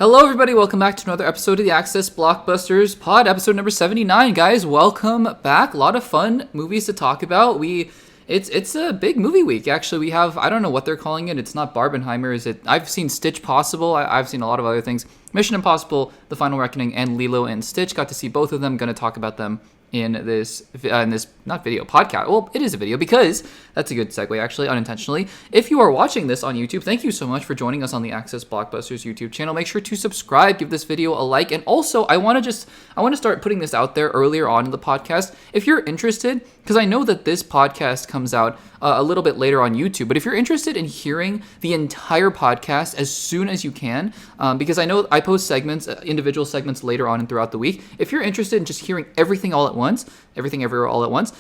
Hello, everybody. Welcome back to another episode of the Access Blockbusters Pod, episode number 79. Guys, welcome back. A lot of fun movies to talk about. It's a big movie week. Actually, we have, I don't know what they're calling it. It's not Barbenheimer. Is it? I've seen Stitch Possible. I've seen a lot of other things. Mission Impossible, The Final Reckoning, and LILO and Stitch. Got to see both of them. Going to talk about them in this not video, podcast. Well, it is a video because that's a good segue, actually, unintentionally. If you are watching this on YouTube, thank you so much for joining us on the Access Blockbusters YouTube channel. Make sure to subscribe, give this video a like, and also I want to start putting this out there earlier on in the podcast. If you're interested, because I know that this podcast comes out a little bit later on YouTube, but if you're interested in hearing the entire podcast as soon as you can, because I know I post segments, individual segments later on and throughout the week. If you're interested in just hearing everything all at once, everything everywhere all at once,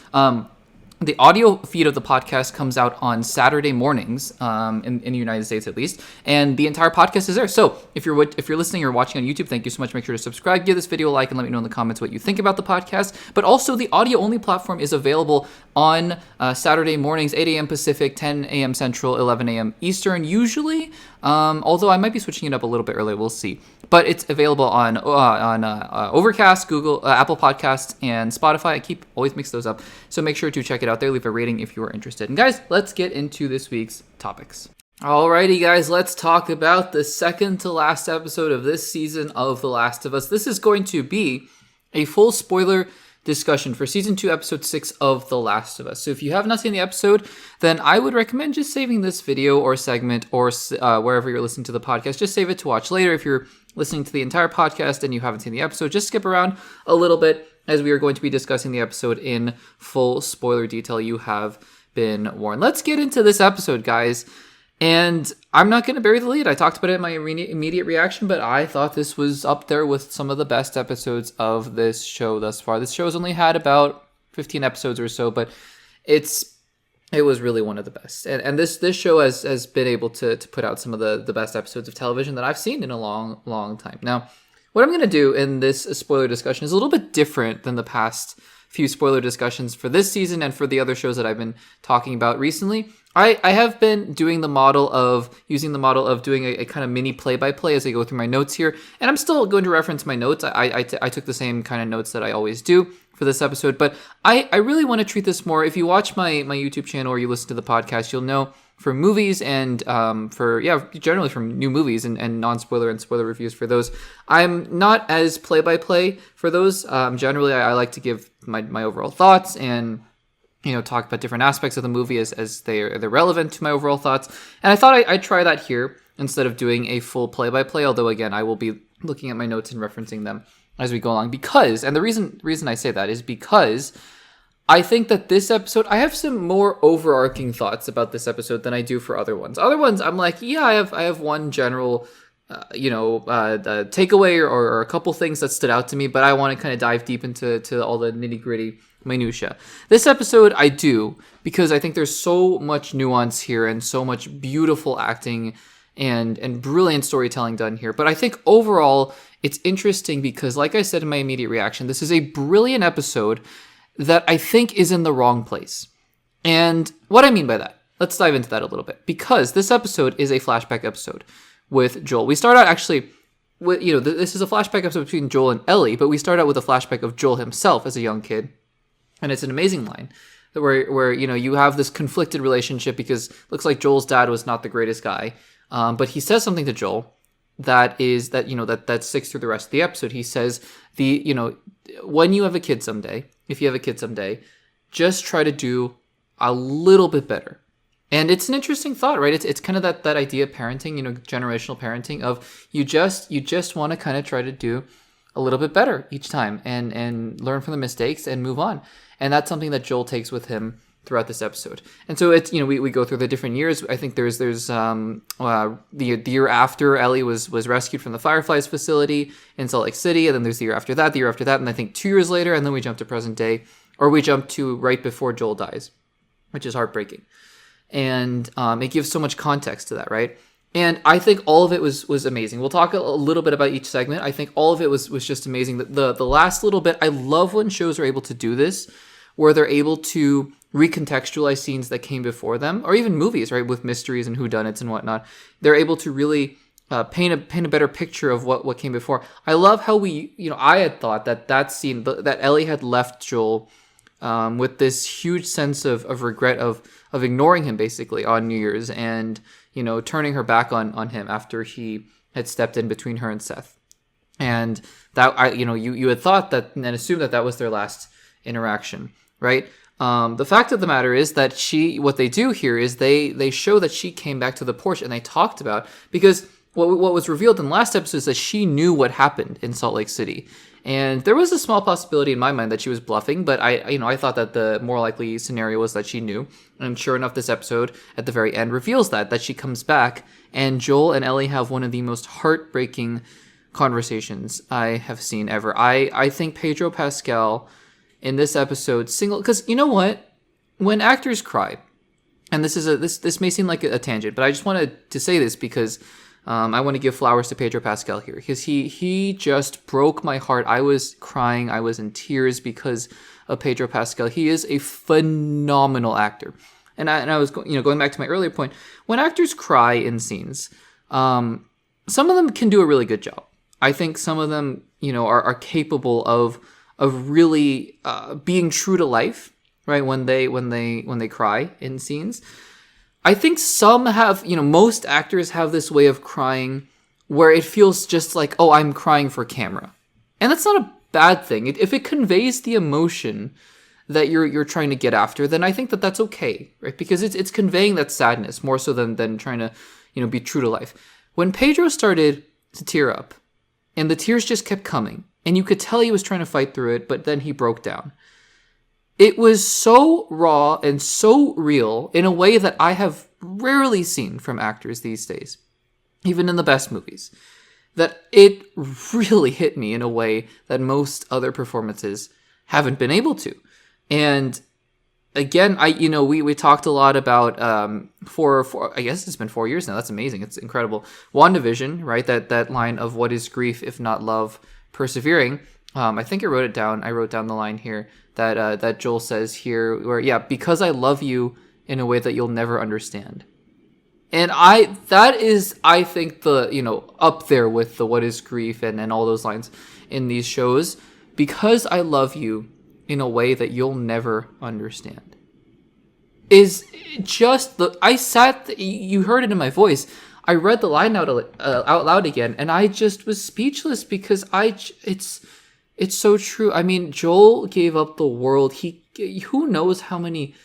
the audio feed of the podcast comes out on Saturday mornings, in the United States at least, and the entire podcast is there. So if you're listening or watching on YouTube, thank you so much. Make sure to subscribe, give this video a like, and let me know in the comments what you think about the podcast. But also, the audio-only platform is available on Saturday mornings, 8 a.m. Pacific, 10 a.m. Central, 11 a.m. Eastern, usually. Although I might be switching it up a little bit early, we'll see. But it's available on Overcast, Google, Apple Podcasts, and Spotify. I always mix those up, so make sure to check it out there. Leave a rating if you are interested. And guys, let's get into this week's topics. Alrighty, guys, let's talk about the second to last episode of this season of The Last of Us. This is going to be a full spoiler discussion for season 2, episode 6 of The Last of Us. So if you have not seen the episode, then I would recommend just saving this video or segment or wherever you're listening to the podcast. Just save it to watch later. If you're listening to the entire podcast and you haven't seen the episode, just skip around a little bit, as we are going to be discussing the episode in full spoiler detail. You have been warned. Let's get into this episode, guys. And I'm not going to bury the lead. I talked about it in my immediate reaction, but I thought this was up there with some of the best episodes of this show thus far. This show's only had about 15 episodes or so, but it was really one of the best. And this show has been able to put out some of the best episodes of television that I've seen in a long, long time. Now, what I'm going to do in this spoiler discussion is a little bit different than the past few spoiler discussions for this season and for the other shows that I've been talking about recently. I have been using the model of doing a kind of mini play-by-play as I go through my notes here, and I'm still going to reference my notes. I took the same kind of notes that I always do for this episode, but I really want to treat this more. If you watch my YouTube channel or you listen to the podcast, you'll know for movies and generally from new movies and non-spoiler and spoiler reviews for those, I'm not as play-by-play for those. Generally, I like to give my overall thoughts and talk about different aspects of the movie as they're relevant to my overall thoughts. And I thought I'd try that here instead of doing a full play-by-play, although again, I will be looking at my notes and referencing them as we go along. And the reason I say that is because I think that this episode, I have some more overarching thoughts about this episode than I do for other ones. Other ones, I'm like, yeah, I have one general takeaway or a couple things that stood out to me, but I want to kind of dive deep into all the nitty-gritty minutia. This episode I do, because I think there's so much nuance here and so much beautiful acting and brilliant storytelling done here. But I think overall it's interesting because, like I said in my immediate reaction, this is a brilliant episode that I think is in the wrong place. And what I mean by that, let's dive into that a little bit, because this episode is a flashback episode with Joel. We start out actually with, this is a flashback episode between Joel and Ellie, but we start out with a flashback of Joel himself as a young kid. And it's an amazing line where you have this conflicted relationship because it looks like Joel's dad was not the greatest guy. But he says something to Joel that sticks through the rest of the episode. He says, when you have a kid someday, if you have a kid someday, just try to do a little bit better. And it's an interesting thought, right? It's kind of that idea of parenting, generational parenting of you just want to kind of try to do a little bit better each time and learn from the mistakes and move on. And that's something that Joel takes with him throughout this episode. And so it's, we go through the different years. I think there's the year after Ellie was rescued from the Fireflies facility in Salt Lake City. And then there's the year after that, and I think 2 years later, and then we jump to present day, or we jump to right before Joel dies, which is heartbreaking. And it gives so much context to that, right? And I think all of it was amazing. We'll talk a little bit about each segment. I think all of it was just amazing. The last little bit, I love when shows are able to do this, where they're able to recontextualize scenes that came before them, or even movies, right, with mysteries and whodunits and whatnot. They're able to really paint a better picture of what came before. I love how I had thought that scene, that Ellie had left Joel with this huge sense of regret of ignoring him basically on New Year's, and turning her back on him after he had stepped in between her and Seth. And that you had thought that and assumed that was their last interaction, right? The fact of the matter is that what they do here is they show that she came back to the porch, and they talked about, because what was revealed in the last episode is that she knew what happened in Salt Lake City. And there was a small possibility in my mind that she was bluffing, but I thought that the more likely scenario was that she knew. And sure enough, this episode at the very end reveals that she comes back, and Joel and Ellie have one of the most heartbreaking conversations I have seen ever. I think Pedro Pascal in this episode because you know what? When actors cry, and this may seem like a tangent, but I just wanted to say this because I want to give flowers to Pedro Pascal here, because he just broke my heart. I was crying. I was in tears because of Pedro Pascal. He is a phenomenal actor. And I was going back to my earlier point, when actors cry in scenes, some of them can do a really good job. I think some of them, are capable of really being true to life, right? When they cry in scenes. I think some have, most actors have this way of crying where it feels just like, oh, I'm crying for camera. And that's not a bad thing. If it conveys the emotion that you're trying to get after, then I think that's okay, right? Because it's conveying that sadness more so than trying to, be true to life. When Pedro started to tear up, and the tears just kept coming, and you could tell he was trying to fight through it, but then he broke down. It was so raw and so real in a way that I have rarely seen from actors these days, even in the best movies, that it really hit me in a way that most other performances haven't been able to. And again, we talked a lot about for I guess it's been 4 years now. That's amazing. It's incredible. WandaVision, right? That line of what is grief if not love persevering. I think I wrote it down. I wrote down the line here that Joel says here, where because I love you in a way that you'll never understand. And that is, I think, the up there with the what is grief and all those lines in these shows, because I love you in a way that you'll never understand. Is just you heard it in my voice. I read the line out loud again, and I just was speechless because it's so true. I mean, Joel gave up the world. Who knows how many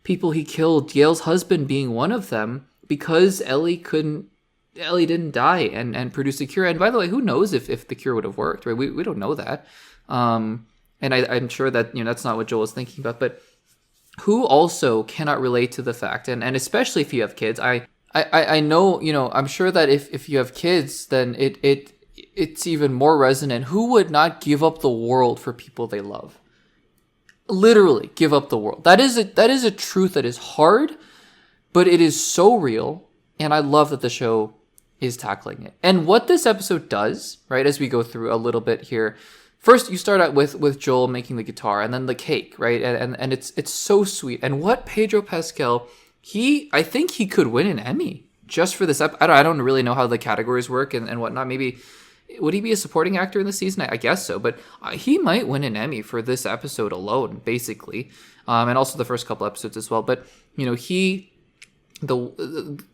people he killed, Gail's husband being one of them, because Ellie didn't die and produce a cure. And by the way, who knows if the cure would have worked, right? We don't know that. And I'm sure that, that's not what Joel is thinking about, but who also cannot relate to the fact, and especially if you have kids, I know, I'm sure that if you have kids, then it's even more resonant. Who would not give up the world for people they love? Literally give up the world. That is a truth that is hard, but it is so real. And I love that the show is tackling it. And what this episode does, right, as we go through a little bit here, first you start out with Joel making the guitar, and then the cake, right? And it's so sweet. And what Pedro Pascal, I think he could win an Emmy just for this episode. I don't really know how the categories work and whatnot. Maybe, would he be a supporting actor in the season? I guess so. But he might win an Emmy for this episode alone, basically. And also the first couple episodes as well. But,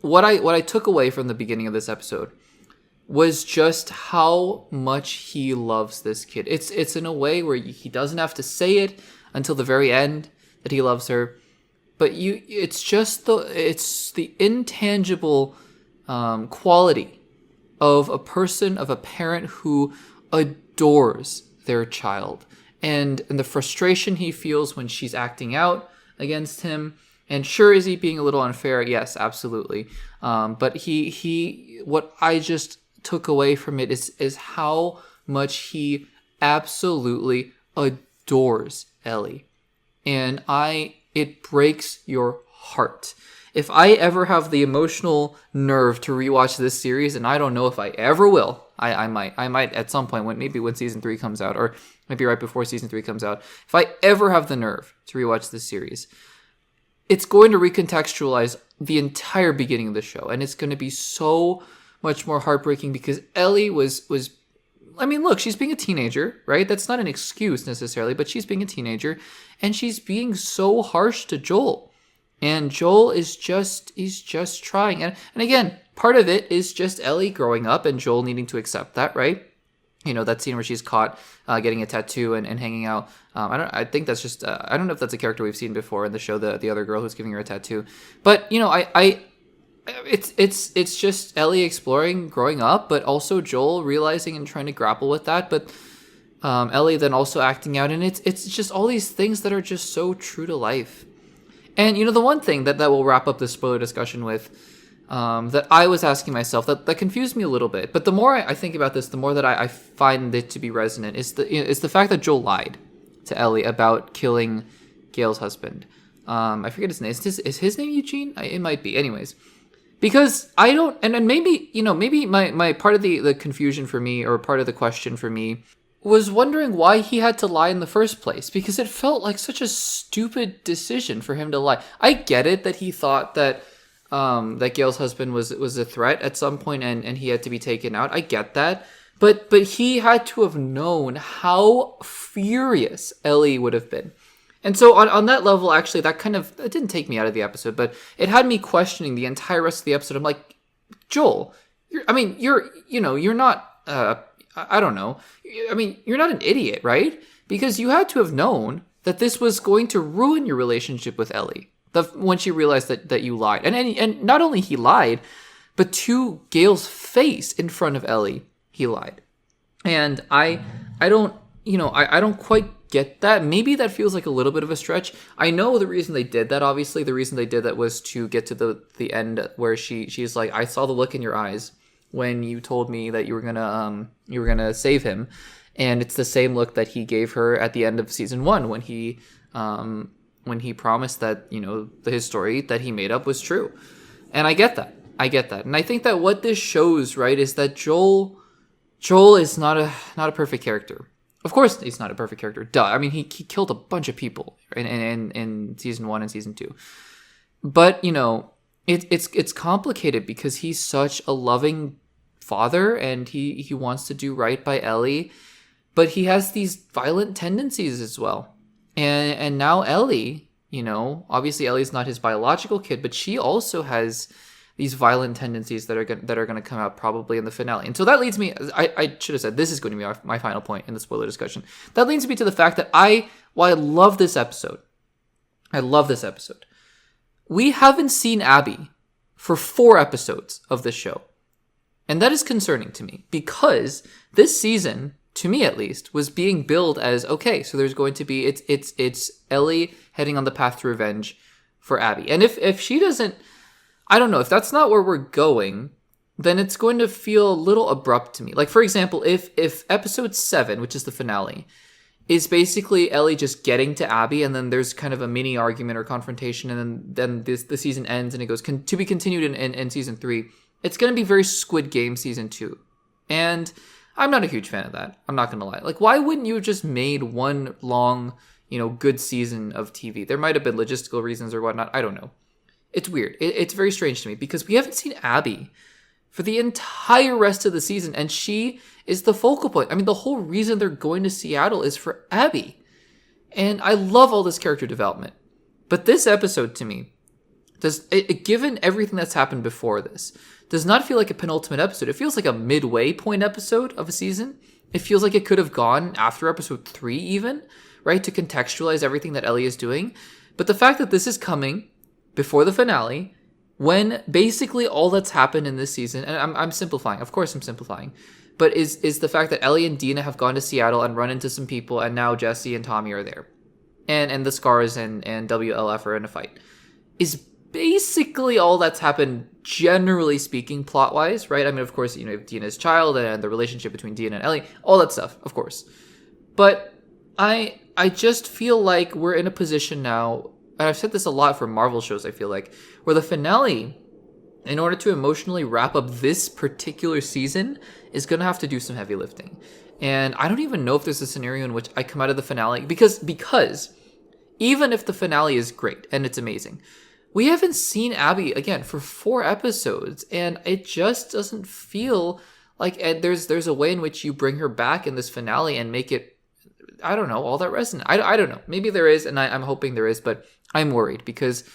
what I took away from the beginning of this episode was just how much he loves this kid. It's in a way where he doesn't have to say it until the very end that he loves her. But it's the intangible quality of a parent who adores their child, and the frustration he feels when she's acting out against him. And sure, is he being a little unfair? Yes, absolutely. But what I just took away from it is how much he absolutely adores Ellie, and it breaks your heart. If I ever have the emotional nerve to rewatch this series, and I don't know if I ever will, I might at some point, when season 3 comes out, or maybe right before season 3 comes out. If I ever have the nerve to rewatch this series, it's going to recontextualize the entire beginning of the show, and it's going to be so much more heartbreaking because Ellie was I mean, look, she's being a teenager, right? That's not an excuse necessarily, but she's being a teenager and she's being so harsh to Joel. And Joel he's just trying. And again, part of it is just Ellie growing up and Joel needing to accept that, right? You know, that scene where she's caught getting a tattoo and hanging out. I think that's just, I don't know if that's a character we've seen before in the show, the other girl who's giving her a tattoo. But, you know, it's just Ellie exploring growing up, but also Joel realizing and trying to grapple with that. But Ellie then also acting out. And it's just all these things that are just so true to life. And, you know, the one thing that we'll wrap up this spoiler discussion with, that I was asking myself, that confused me a little bit. But the more I think about this, the more that I find it to be resonant, is the fact that Joel lied to Ellie about killing Gail's husband. I forget his name. Is his name Eugene? It might be. Anyways. Because I don't, and maybe, you know, maybe my part of the confusion for me, or part of the question for me, was wondering why he had to lie in the first place, because it felt like such a stupid decision for him to lie. I get it that he thought that that Gail's husband was a threat at some point and he had to be taken out. I get that. But he had to have known how furious Ellie would have been. And so on that level, actually, that didn't take me out of the episode, but it had me questioning the entire rest of the episode. I'm like, Joel, you're not, I don't know. I mean, you're not an idiot, right? Because you had to have known that this was going to ruin your relationship with Ellie when she realized that you lied. And not only he lied, but to Gail's face in front of Ellie, he lied. And I don't quite get that. Maybe that feels like a little bit of a stretch. I know the reason they did that, obviously. The reason they did that was to get to the end where she's like, I saw the look in your eyes when you told me that you were gonna save him. And it's the same look that he gave her at the end of season 1 when he promised that, you know, his story that he made up was true. And I get that. And I think that what this shows, right, is that Joel is not a perfect character. Of course he's not a perfect character. Duh. I mean, he killed a bunch of people in season 1 and season 2. But, you know, it's complicated because he's such a loving father and he wants to do right by Ellie, but he has these violent tendencies as well. And now Ellie, you know, obviously Ellie's not his biological kid, but she also has these violent tendencies that are going to come out probably in the finale. And so that leads me, I should have said, this is going to be my final point in the spoiler discussion. That leads me to the fact that while I love this episode, we haven't seen Abby for 4 episodes of this show. And that is concerning to me because this season, to me at least, was being billed as, okay, so there's going to be, it's Ellie heading on the path to revenge for Abby. And if she doesn't, I don't know, if that's not where we're going, then it's going to feel a little abrupt to me. Like, for example, if episode 7, which is the finale, is basically Ellie just getting to Abby, and then there's kind of a mini argument or confrontation, and then the season ends, and it goes to be continued in season 3, it's going to be very Squid Game season 2. And I'm not a huge fan of that. I'm not going to lie. Like, why wouldn't you have just made one long, you know, good season of TV? There might have been logistical reasons or whatnot. I don't know. It's weird. It's very strange to me because we haven't seen Abby for the entire rest of the season, and she is the focal point. I mean, the whole reason they're going to Seattle is for Abby. And I love all this character development. But this episode, to me, given everything that's happened before this, does not feel like a penultimate episode. It feels like a midway point episode of a season. It feels like it could have gone after episode 3 even, right, to contextualize everything that Ellie is doing. But the fact that this is coming before the finale, when basically all that's happened in this season, and I'm simplifying, of course I'm simplifying, but is the fact that Ellie and Dina have gone to Seattle and run into some people, and now Jesse and Tommy are there. And the Scars and WLF are in a fight. Is basically all that's happened, generally speaking, plot-wise, right? I mean, of course, you know, Dina's child and the relationship between Dina and Ellie, all that stuff, of course. But I just feel like we're in a position now, and I've said this a lot for Marvel shows, I feel like, where the finale, in order to emotionally wrap up this particular season, is going to have to do some heavy lifting. And I don't even know if there's a scenario in which I come out of the finale, because even if the finale is great and it's amazing, we haven't seen Abby again for 4 episodes, and it just doesn't feel like there's a way in which you bring her back in this finale and make it, I don't know, all that resonant. I don't know. Maybe there is, and I'm hoping there is, but I'm worried because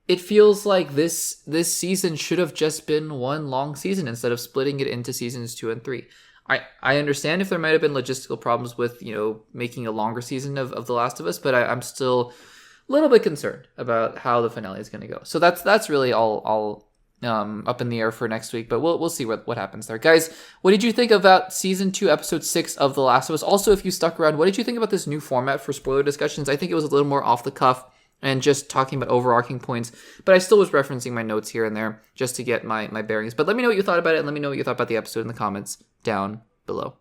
it feels like this season should have just been one long season instead of splitting it into seasons 2 and 3. I understand if there might have been logistical problems with, making a longer season of The Last of Us, but I'm still a little bit concerned about how the finale is going to go. So that's really all up in the air for next week, but we'll see what happens there. Guys, what did you think about season 2, episode 6 of The Last of Us? Also, if you stuck around, what did you think about this new format for spoiler discussions? I think it was a little more off the cuff and just talking about overarching points, but I still was referencing my notes here and there just to get my bearings. But let me know what you thought about it, and let me know what you thought about the episode in the comments down below.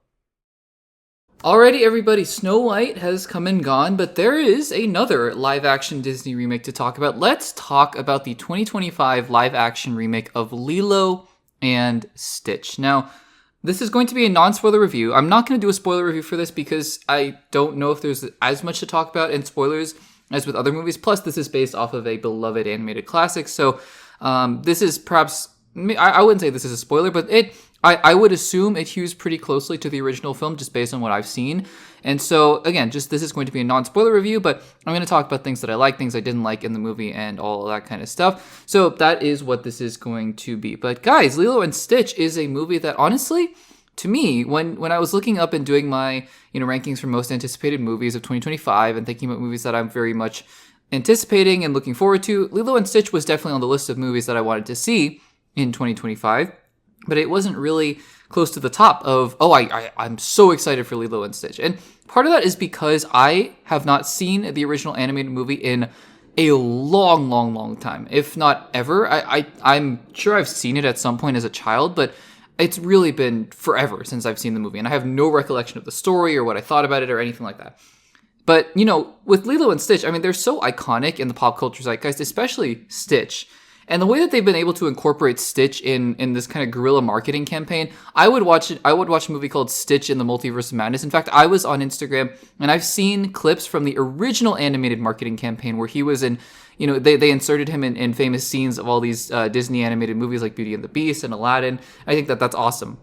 Alrighty, everybody, Snow White has come and gone, but there is another live-action Disney remake to talk about. Let's talk about the 2025 live-action remake of Lilo and Stitch. Now, this is going to be a non-spoiler review. I'm not going to do a spoiler review for this because I don't know if there's as much to talk about in spoilers as with other movies. Plus, this is based off of a beloved animated classic, so this is perhaps, I wouldn't say this is a spoiler, but I would assume it hews pretty closely to the original film just based on what I've seen. And so, again, this is going to be a non-spoiler review, but I'm going to talk about things that I like, things I didn't like in the movie, and all of that kind of stuff. So that is what this is going to be. But guys, Lilo and Stitch is a movie that, honestly, to me, when I was looking up and doing my rankings for most anticipated movies of 2025 and thinking about movies that I'm very much anticipating and looking forward to, Lilo and Stitch was definitely on the list of movies that I wanted to see in 2025. But it wasn't really close to the top of, I'm so excited for Lilo and Stitch. And part of that is because I have not seen the original animated movie in a long, long, long time, if not ever. I'm sure I've seen it at some point as a child, but it's really been forever since I've seen the movie. And I have no recollection of the story or what I thought about it or anything like that. But, with Lilo and Stitch, they're so iconic in the pop culture zeitgeist, especially Stitch. And the way that they've been able to incorporate Stitch in this kind of guerrilla marketing campaign, I would watch a movie called Stitch in the Multiverse of Madness. In fact, I was on Instagram and I've seen clips from the original animated marketing campaign where he was in, they inserted him in famous scenes of all these Disney animated movies like Beauty and the Beast and Aladdin. I think that's awesome.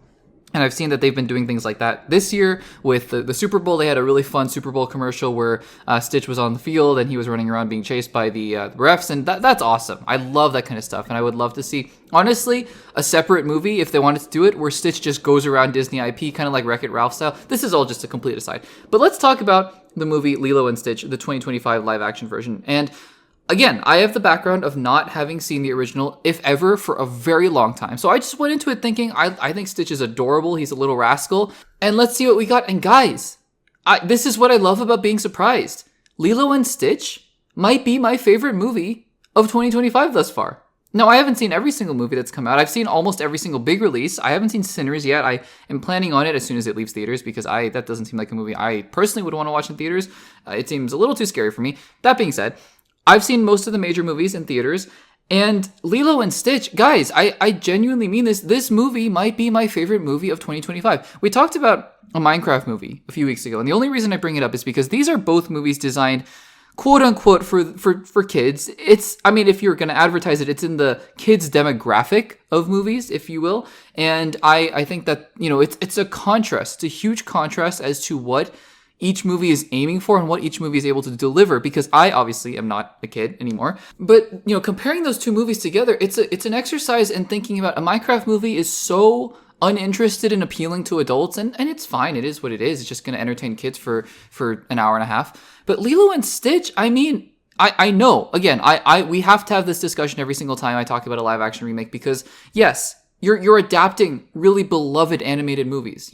And I've seen that they've been doing things like that this year with the Super Bowl. They had a really fun Super Bowl commercial where Stitch was on the field and he was running around being chased by the refs. And that's awesome. I love that kind of stuff. And I would love to see, honestly, a separate movie, if they wanted to do it, where Stitch just goes around Disney IP, kind of like Wreck-It Ralph style. This is all just a complete aside. But let's talk about the movie Lilo and Stitch, the 2025 live action version. And again, I have the background of not having seen the original, if ever, for a very long time. So I just went into it thinking, I think Stitch is adorable. He's a little rascal. And let's see what we got. And guys, this is what I love about being surprised. Lilo and Stitch might be my favorite movie of 2025 thus far. Now, I haven't seen every single movie that's come out. I've seen almost every single big release. I haven't seen Sinners yet. I am planning on it as soon as it leaves theaters because that doesn't seem like a movie I personally would want to watch in theaters. It seems a little too scary for me. That being said, I've seen most of the major movies in theaters, and Lilo and Stitch, guys, I genuinely mean this. This movie might be my favorite movie of 2025. We talked about a Minecraft movie a few weeks ago, and the only reason I bring it up is because these are both movies designed, quote unquote, for kids. If you're going to advertise it, it's in the kids demographic of movies, if you will. And I think that, it's a contrast. It's a huge contrast as to what each movie is aiming for and what each movie is able to deliver, because I obviously am not a kid anymore. But, comparing those two movies together, it's an exercise in thinking about a Minecraft movie is so uninterested in appealing to adults, and it's fine. It is what it is. It's just going to entertain kids for an hour and a half. But Lilo and Stitch, I know, again, we have to have this discussion every single time I talk about a live action remake, because yes, you're adapting really beloved animated movies,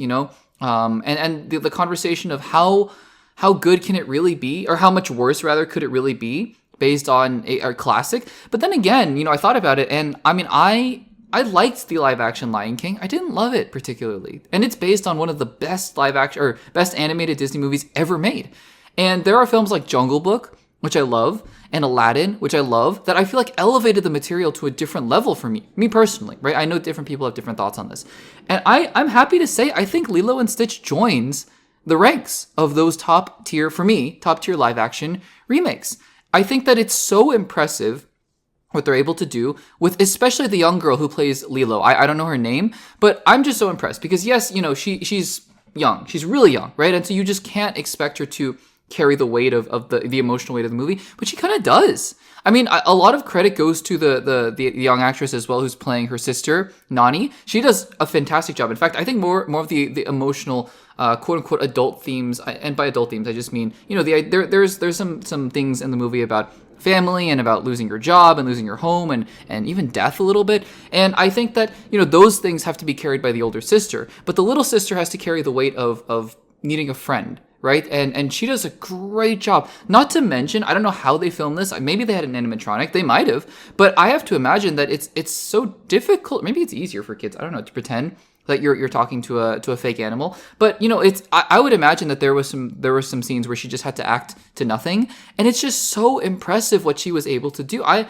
and the conversation of how good can it really be, or how much worse rather could it really be based on a classic. But then again, I thought about it, and I liked the live action Lion King. I didn't love it particularly, and it's based on one of the best live action or best animated Disney movies ever made. And there are films like Jungle Book, which I love, and Aladdin, which I love, that I feel like elevated the material to a different level for me personally, right? I know different people have different thoughts on this. And I'm happy to say, I think Lilo and Stitch joins the ranks of those top tier live action remakes. I think that it's so impressive what they're able to do with especially the young girl who plays Lilo. I don't know her name, but I'm just so impressed because yes, she's young. She's really young, right? And so you just can't expect her to carry the weight of the emotional weight of the movie, but she kind of does. I mean, a lot of credit goes to the young actress as well who's playing her sister, Nani. She does a fantastic job. In fact, I think more of the emotional quote unquote adult themes, and by adult themes I just mean, there's some things in the movie about family and about losing your job and losing your home and even death a little bit. And I think that, those things have to be carried by the older sister, but the little sister has to carry the weight of needing a friend, right? And she does a great job. Not to mention, I don't know how they filmed this. Maybe they had an animatronic. They might have. But I have to imagine that it's so difficult. Maybe it's easier for kids, I don't know, to pretend that you're talking to a fake animal. But, I would imagine that there were some scenes where she just had to act to nothing. And it's just so impressive what she was able to do. I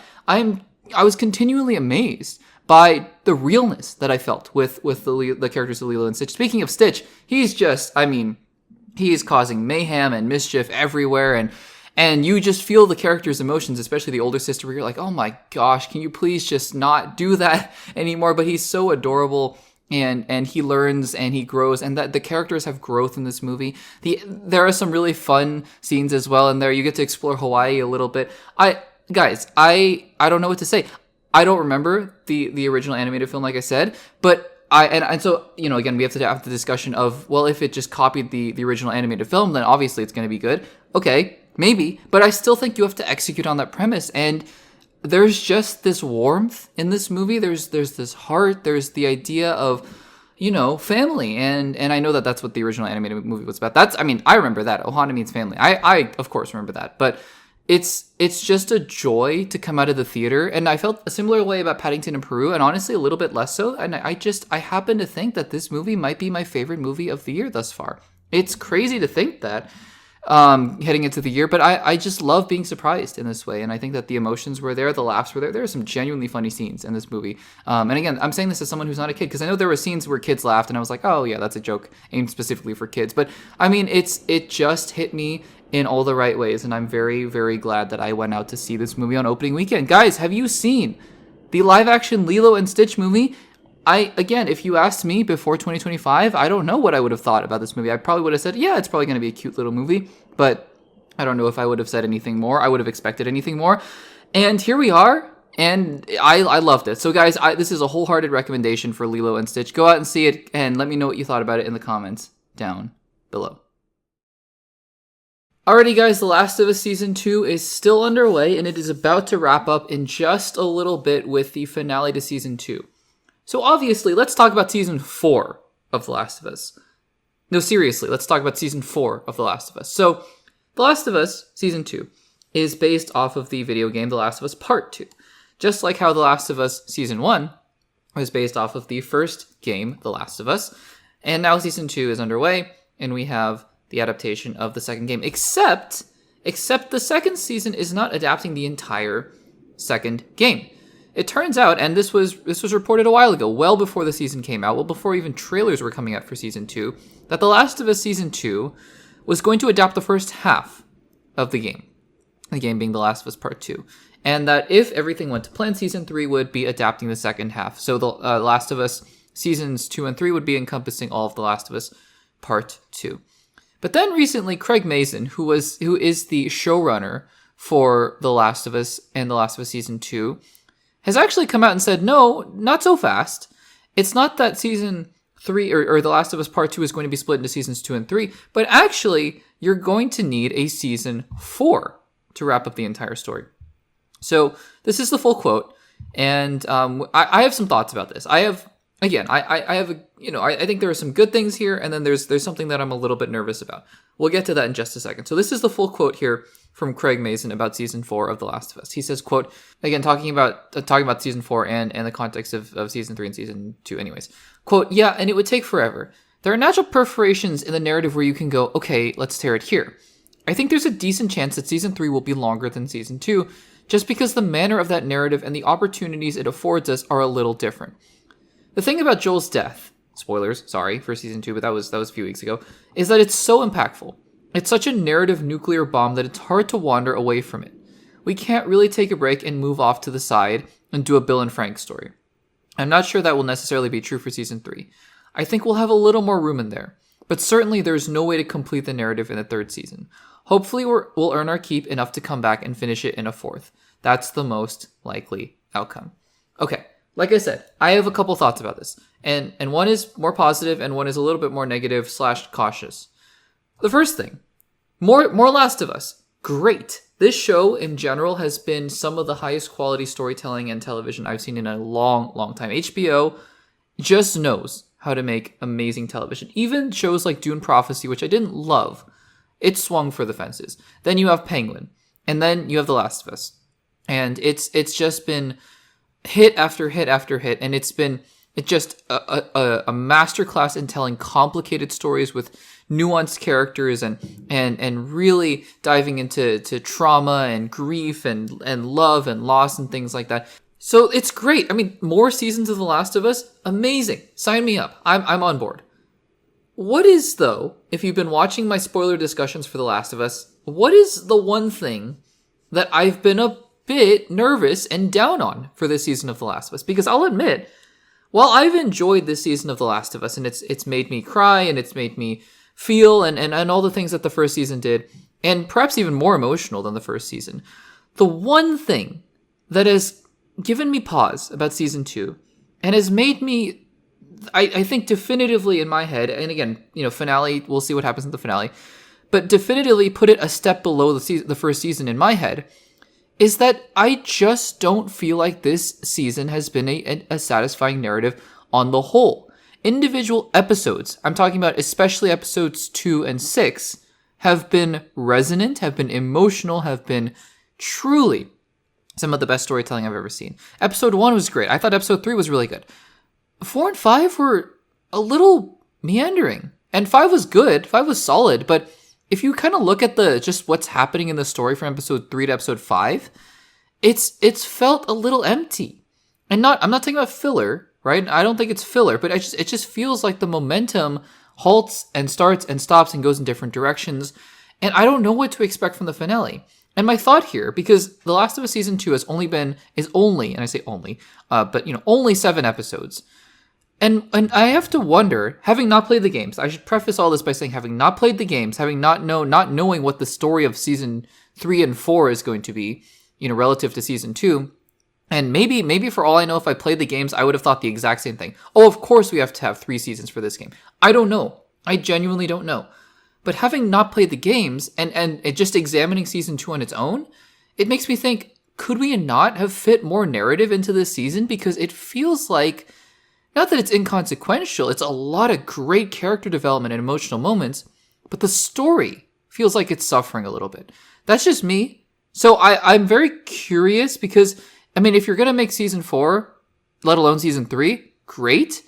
was continually amazed by the realness that I felt with the characters of Lilo and Stitch. Speaking of Stitch, he's just, he is causing mayhem and mischief everywhere, and you just feel the character's emotions, especially the older sister, where you're like, oh my gosh, can you please just not do that anymore? But he's so adorable, and he learns and he grows, and that the characters have growth in this movie. There are some really fun scenes as well in there. You get to explore Hawaii a little bit. I don't know what to say. I don't remember the original animated film, like I said, but so, again, we have to have the discussion of, well, if it just copied the original animated film, then obviously it's going to be good. Okay, maybe, but I still think you have to execute on that premise. And there's just this warmth in this movie. There's this heart. There's the idea of, family. And I know that that's what the original animated movie was about. I remember that. Ohana means family. I of course remember that. But it's just a joy to come out of the theater. And I felt a similar way about Paddington in Peru, and honestly a little bit less so. And I happen to think that this movie might be my favorite movie of the year thus far. It's crazy to think that heading into the year, but I just love being surprised in this way. And I think that the emotions were there, the laughs were there. There are some genuinely funny scenes in this movie. And again, I'm saying this as someone who's not a kid, because I know there were scenes where kids laughed and I was like, oh yeah, that's a joke aimed specifically for kids. But it just hit me in all the right ways, and I'm very, very glad that I went out to see this movie on opening weekend. Guys, have you seen the live-action Lilo and Stitch movie? Again, if you asked me before 2025, I don't know what I would have thought about this movie. I probably would have said, yeah, it's probably going to be a cute little movie, but I don't know if I would have said anything more. I would have expected anything more. And here we are, and I loved it. So guys, this is a wholehearted recommendation for Lilo and Stitch. Go out and see it, and let me know what you thought about it in the comments down below. Alrighty guys, The Last of Us Season 2 is still underway, and it is about to wrap up in just a little bit with the finale to Season 2. So obviously, let's talk about Season 4 of The Last of Us. No, seriously, let's talk about Season 4 of The Last of Us. So, The Last of Us Season 2 is based off of the video game The Last of Us Part 2. Just like how The Last of Us Season 1 was based off of the first game, The Last of Us. And now Season 2 is underway, and we have the adaptation of the second game, except the second season is not adapting the entire second game. It turns out, and this was reported a while ago, well before the season came out, well before even trailers were coming out for Season 2, that The Last of Us Season 2 was going to adapt the first half of the game being The Last of Us Part 2, and that if everything went to plan, Season 3 would be adapting the second half. So The Last of Us Seasons 2 and 3 would be encompassing all of The Last of Us Part 2. But then recently, Craig Mazin, who is the showrunner for The Last of Us and The Last of Us Season 2, has actually come out and said, no, not so fast. It's not that Season 3 or The Last of Us Part 2 is going to be split into Seasons 2 and 3, but actually, you're going to need a Season 4 to wrap up the entire story. So this is the full quote, and I have some thoughts about this. I think there are some good things here, and then there's something that I'm a little bit nervous about. We'll get to that in just a second. So this is the full quote here from Craig Mazin about Season 4 of The Last of Us. He says, quote, again, talking about Season 4 and the context of Season 3 and Season 2 anyways. Quote, yeah, and it would take forever. There are natural perforations in the narrative where you can go, okay, let's tear it here. I think there's a decent chance that Season 3 will be longer than Season 2, just because the manner of that narrative and the opportunities it affords us are a little different. The thing about Joel's death, spoilers, sorry, for Season 2, but that was a few weeks ago, is that it's so impactful. It's such a narrative nuclear bomb that it's hard to wander away from it. we can't really take a break and move off to the side and do a Bill and Frank story. I'm not sure that will necessarily be true for season 3. I think we'll have a little more room in there, but certainly there's no way to complete the narrative in the 3rd season. Hopefully we'll earn our keep enough to come back and finish it in a 4th. That's the most likely outcome. Okay, like I said, I have a couple thoughts about this, and one is more positive and one is a little bit more negative / cautious. The first thing, more Last of Us. Great. This show in general has been some of the highest quality storytelling and television I've seen in a long, long time. HBO just knows how to make amazing television. Even shows like Dune Prophecy, which I didn't love, it swung for the fences. Then you have Penguin, and then you have The Last of Us. And it's just been hit after hit after hit, and it's just a masterclass in telling complicated stories with nuanced characters and really diving into trauma and grief and love and loss and things like that. So it's great. I mean, more seasons of The Last of Us, amazing. Sign me up. I'm on board. What is, though, if you've been watching my spoiler discussions for The Last of Us, what is the one thing that I've been a bit nervous and down on for this season of The Last of Us? Because I'll admit, while I've enjoyed this season of The Last of Us, and it's made me cry and it's made me feel and all the things that the first season did, and perhaps even more emotional than the first season, the one thing that has given me pause about season 2 and has made me, I think definitively in my head, and again, finale, we'll see what happens in the finale, but definitively put it a step below the first season in my head, is that I just don't feel like this season has been a satisfying narrative on the whole. Individual episodes, I'm talking about especially episodes 2 and 6, have been resonant, have been emotional, have been truly some of the best storytelling I've ever seen. Episode 1 was great. I thought episode 3 was really good. 4 and 5 were a little meandering. And 5 was good. 5 was solid. But if you kind of look at just what's happening in the story from episode 3 to episode 5, it's felt a little empty. And I'm not talking about filler, right? I don't think it's filler, but it just feels like the momentum halts and starts and stops and goes in different directions. And I don't know what to expect from the finale. And my thought here, because The Last of Us season 2 is only, and I say only, but only 7 episodes. And I have to wonder, having not played the games, I should preface all this by saying, having not played the games, having not knowing what the story of season 3 and 4 is going to be, relative to season 2, and maybe for all I know, if I played the games, I would have thought the exact same thing. Oh, of course we have to have 3 seasons for this game. I don't know. I genuinely don't know. But having not played the games and just examining season 2 on its own, it makes me think, could we not have fit more narrative into this season? Because it feels like, not that it's inconsequential, it's a lot of great character development and emotional moments, but the story feels like it's suffering a little bit. That's just me. So I'm very curious because, if you're going to make season 4, let alone season 3, great.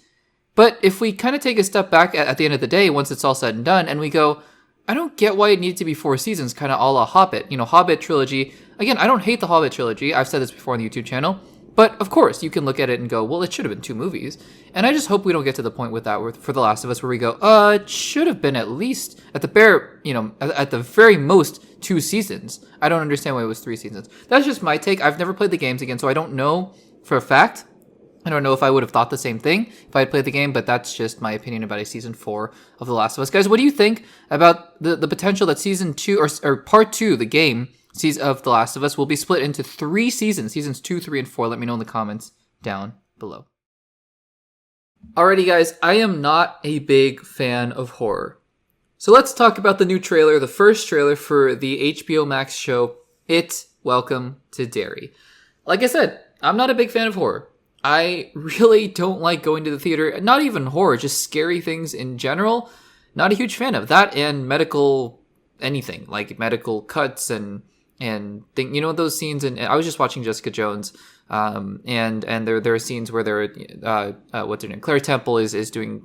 But if we kind of take a step back at the end of the day, once it's all said and done, and we go, I don't get why it needed to be 4 seasons, kind of a la Hobbit. Hobbit trilogy. Again, I don't hate the Hobbit trilogy. I've said this before on the YouTube channel. But of course, you can look at it and go, well, it should have been 2 movies. And I just hope we don't get to the point with that for The Last of Us where we go, it should have been at least, at the very most 2 seasons. I don't understand why it was 3 seasons. That's just my take. I've never played the games again, so I don't know for a fact. I don't know if I would have thought the same thing if I had played the game, but that's just my opinion about a season 4 of The Last of Us. Guys, what do you think about the potential that season 2, or part 2, the game, of The Last of Us will be split into 3 seasons, seasons 2, 3, and 4. Let me know in the comments down below. Alrighty guys, I am not a big fan of horror. So let's talk about the new trailer, the first trailer for the HBO Max show, Welcome to Derry. Like I said, I'm not a big fan of horror. I really don't like going to the theater, not even horror, just scary things in general. Not a huge fan of that, and medical anything, like medical cuts and those scenes. And I was just watching Jessica Jones, and there are scenes where what's her name, Claire Temple is doing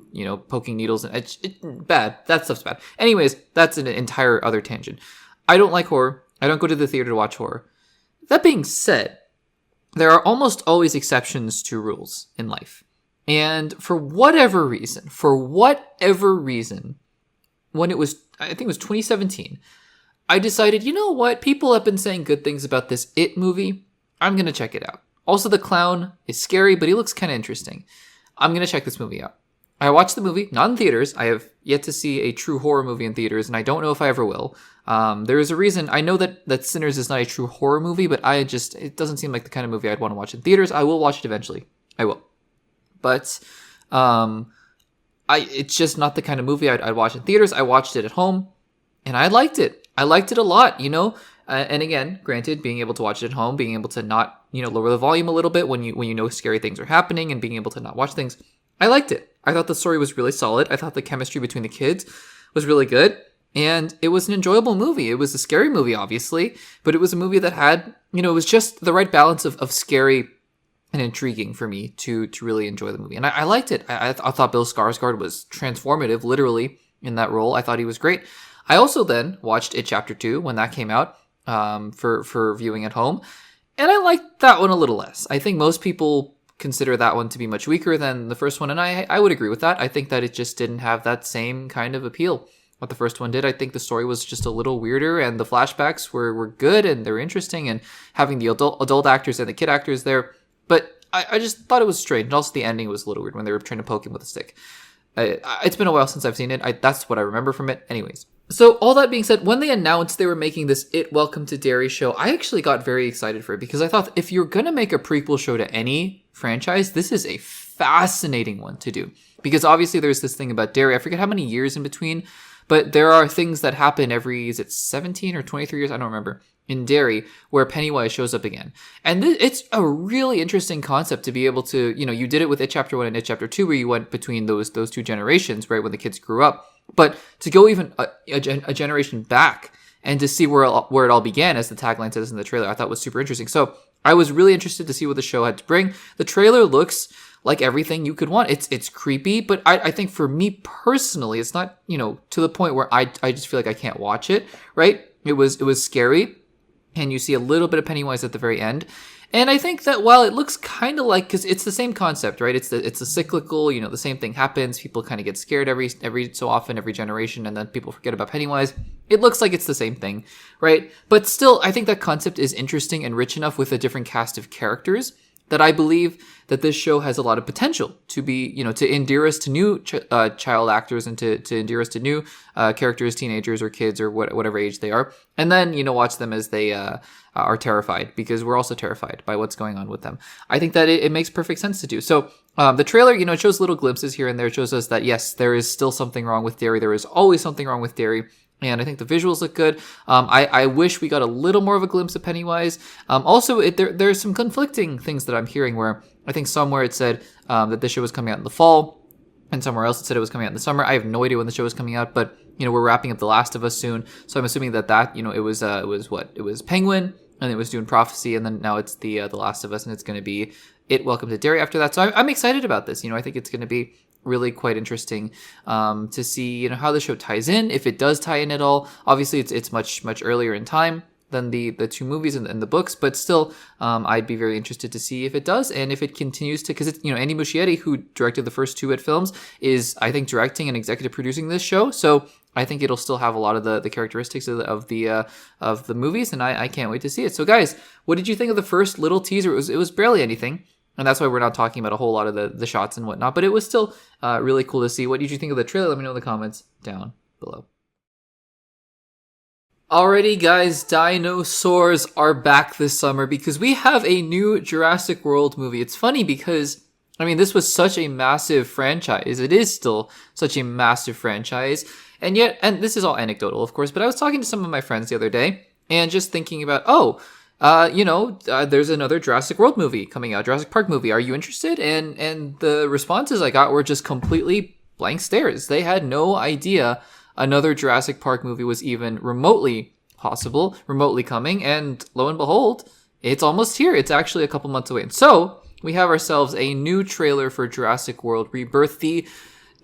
poking needles, and it's bad. That stuff's bad. Anyways, that's an entire other tangent. I don't like horror. I don't go to the theater to watch horror. That being said, there are almost always exceptions to rules in life, and for whatever reason, when it was, I think it was 2017. I decided, you know what? People have been saying good things about this It movie. I'm going to check it out. Also, the clown is scary, but he looks kind of interesting. I'm going to check this movie out. I watched the movie, not in theaters. I have yet to see a true horror movie in theaters, and I don't know if I ever will. There is a reason. I know that Sinners is not a true horror movie, but it doesn't seem like the kind of movie I'd want to watch in theaters. I will watch it eventually. I will. But it's just not the kind of movie I'd watch in theaters. I watched it at home, and I liked it. I liked it a lot, and again, granted, being able to watch it at home, being able to not, lower the volume a little bit when you know scary things are happening, and being able to not watch things, I liked it. I thought the story was really solid. I thought the chemistry between the kids was really good. And it was an enjoyable movie. It was a scary movie, obviously, but it was a movie that had, it was just the right balance of scary and intriguing for me to really enjoy the movie. And I liked it. I thought Bill Skarsgård was transformative, literally, in that role. I thought he was great. I also then watched It Chapter 2 when that came out for viewing at home. And I liked that one a little less. I think most people consider that one to be much weaker than the first one, and I would agree with that. I think that it just didn't have that same kind of appeal what the first one did. I think the story was just a little weirder, and the flashbacks were good and they were interesting, and having the adult actors and the kid actors there, but I just thought it was strange. And also the ending was a little weird when they were trying to poke him with a stick. It's been a while since I've seen it. That's what I remember from it. Anyways, so all that being said, when they announced they were making this It Welcome to Derry show, I actually got very excited for it, because I thought if you're going to make a prequel show to any franchise, this is a fascinating one to do. Because obviously there's this thing about Derry. I forget how many years in between, but there are things that happen every, is it 17 or 23 years? I don't remember. In Derry, where Pennywise shows up again. And it's a really interesting concept to be able to, you did it with It Chapter 1 and It Chapter 2, where you went between those two generations, right, when the kids grew up. But to go even a generation back and to see where it all began, as the tagline says in the trailer, I thought was super interesting. So I was really interested to see what the show had to bring. The trailer looks like everything you could want. It's creepy, but I think for me personally, it's not, to the point where I just feel like I can't watch it, right? It was scary. And you see a little bit of Pennywise at the very end. And I think that while it looks kind of like, because it's the same concept, right? It's a cyclical, the same thing happens. People kind of get scared every so often, every generation, and then people forget about Pennywise. It looks like it's the same thing, right? But still, I think that concept is interesting and rich enough with a different cast of characters that I believe that this show has a lot of potential to be, to endear us to new child actors, and to endear us to new characters, teenagers or kids or whatever age they are. And then, watch them as they are terrified, because we're also terrified by what's going on with them. I think that it makes perfect sense to do. So the trailer, it shows little glimpses here and there. It shows us that, yes, there is still something wrong with Derry. There is always something wrong with Derry. And I think the visuals look good. I wish we got a little more of a glimpse of Pennywise. Also, there's some conflicting things that I'm hearing, where I think somewhere it said that this show was coming out in the fall, and somewhere else it said it was coming out in the summer. I have no idea when the show is coming out, but we're wrapping up The Last of Us soon, so I'm assuming that it was Penguin, and it was Dune Prophecy, and then now it's the Last of Us, and it's going to be It Welcome to Derry after that. So I'm excited about this. I think it's going to be really quite interesting to see how the show ties in, if it does tie in at all. Obviously it's much earlier in time than the two movies and the books, but still I'd be very interested to see if it does, and if it continues to, because it's Andy Muschietti, who directed the first two It films, is I think directing and executive producing this show, so I think it'll still have a lot of the characteristics of the movies, and I can't wait to see it. So guys, what did you think of the first little teaser? It was barely anything, and that's why we're not talking about a whole lot of the shots and whatnot, but it was still really cool to see. What did you think of the trailer? Let me know in the comments down below. Alrighty guys, dinosaurs are back this summer because we have a new Jurassic World movie. It's funny because, this was such a massive franchise. It is still such a massive franchise. And yet, and this is all anecdotal, of course, but I was talking to some of my friends the other day and just thinking about, there's another Jurassic World movie coming out, Jurassic Park movie. Are you interested? And the responses I got were just completely blank stares. They had no idea another Jurassic Park movie was even remotely possible, remotely coming. And lo and behold, it's almost here. It's actually a couple months away. And so we have ourselves a new trailer for Jurassic World Rebirth, the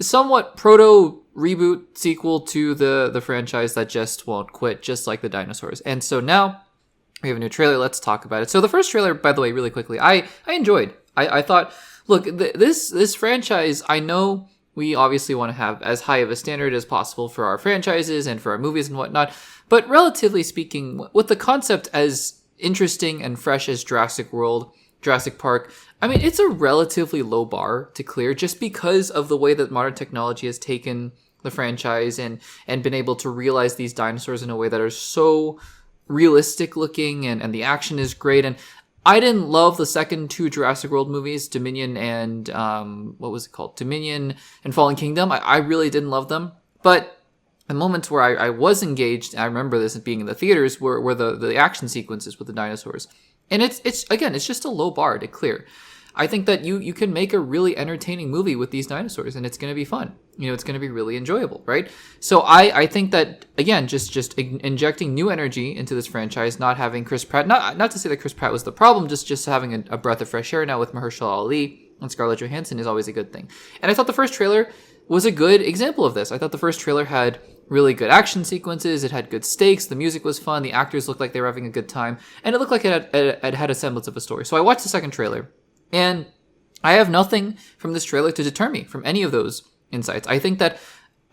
somewhat proto reboot sequel to the franchise that just won't quit, just like the dinosaurs. And so now we have a new trailer. Let's talk about it. So the first trailer, by the way, really quickly, I enjoyed. I thought, look, this franchise, I know we obviously want to have as high of a standard as possible for our franchises and for our movies and whatnot, But relatively speaking, with the concept as interesting and fresh as Jurassic World, Jurassic Park, I mean, it's a relatively low bar to clear just because of the way that modern technology has taken the franchise and been able to realize these dinosaurs in a way that are so realistic looking, and the action is great. And I didn't love the second two Jurassic World movies, Dominion and what was it called? Dominion and Fallen Kingdom. I really didn't love them. But the moments where I was engaged, I remember this being in the theaters, were the action sequences with the dinosaurs. And it's just a low bar to clear. I think that you can make a really entertaining movie with these dinosaurs, and it's going to be fun. It's going to be really enjoyable, right? So I think that, again, just injecting new energy into this franchise, not having Chris Pratt, not to say that Chris Pratt was the problem, just having a breath of fresh air now with Mahershala Ali and Scarlett Johansson is always a good thing. And I thought the first trailer was a good example of this. I thought the first trailer had really good action sequences, it had good stakes, the music was fun, the actors looked like they were having a good time, and it looked like it had a semblance of a story. So I watched the second trailer, and I have nothing from this trailer to deter me from any of those insights. I think that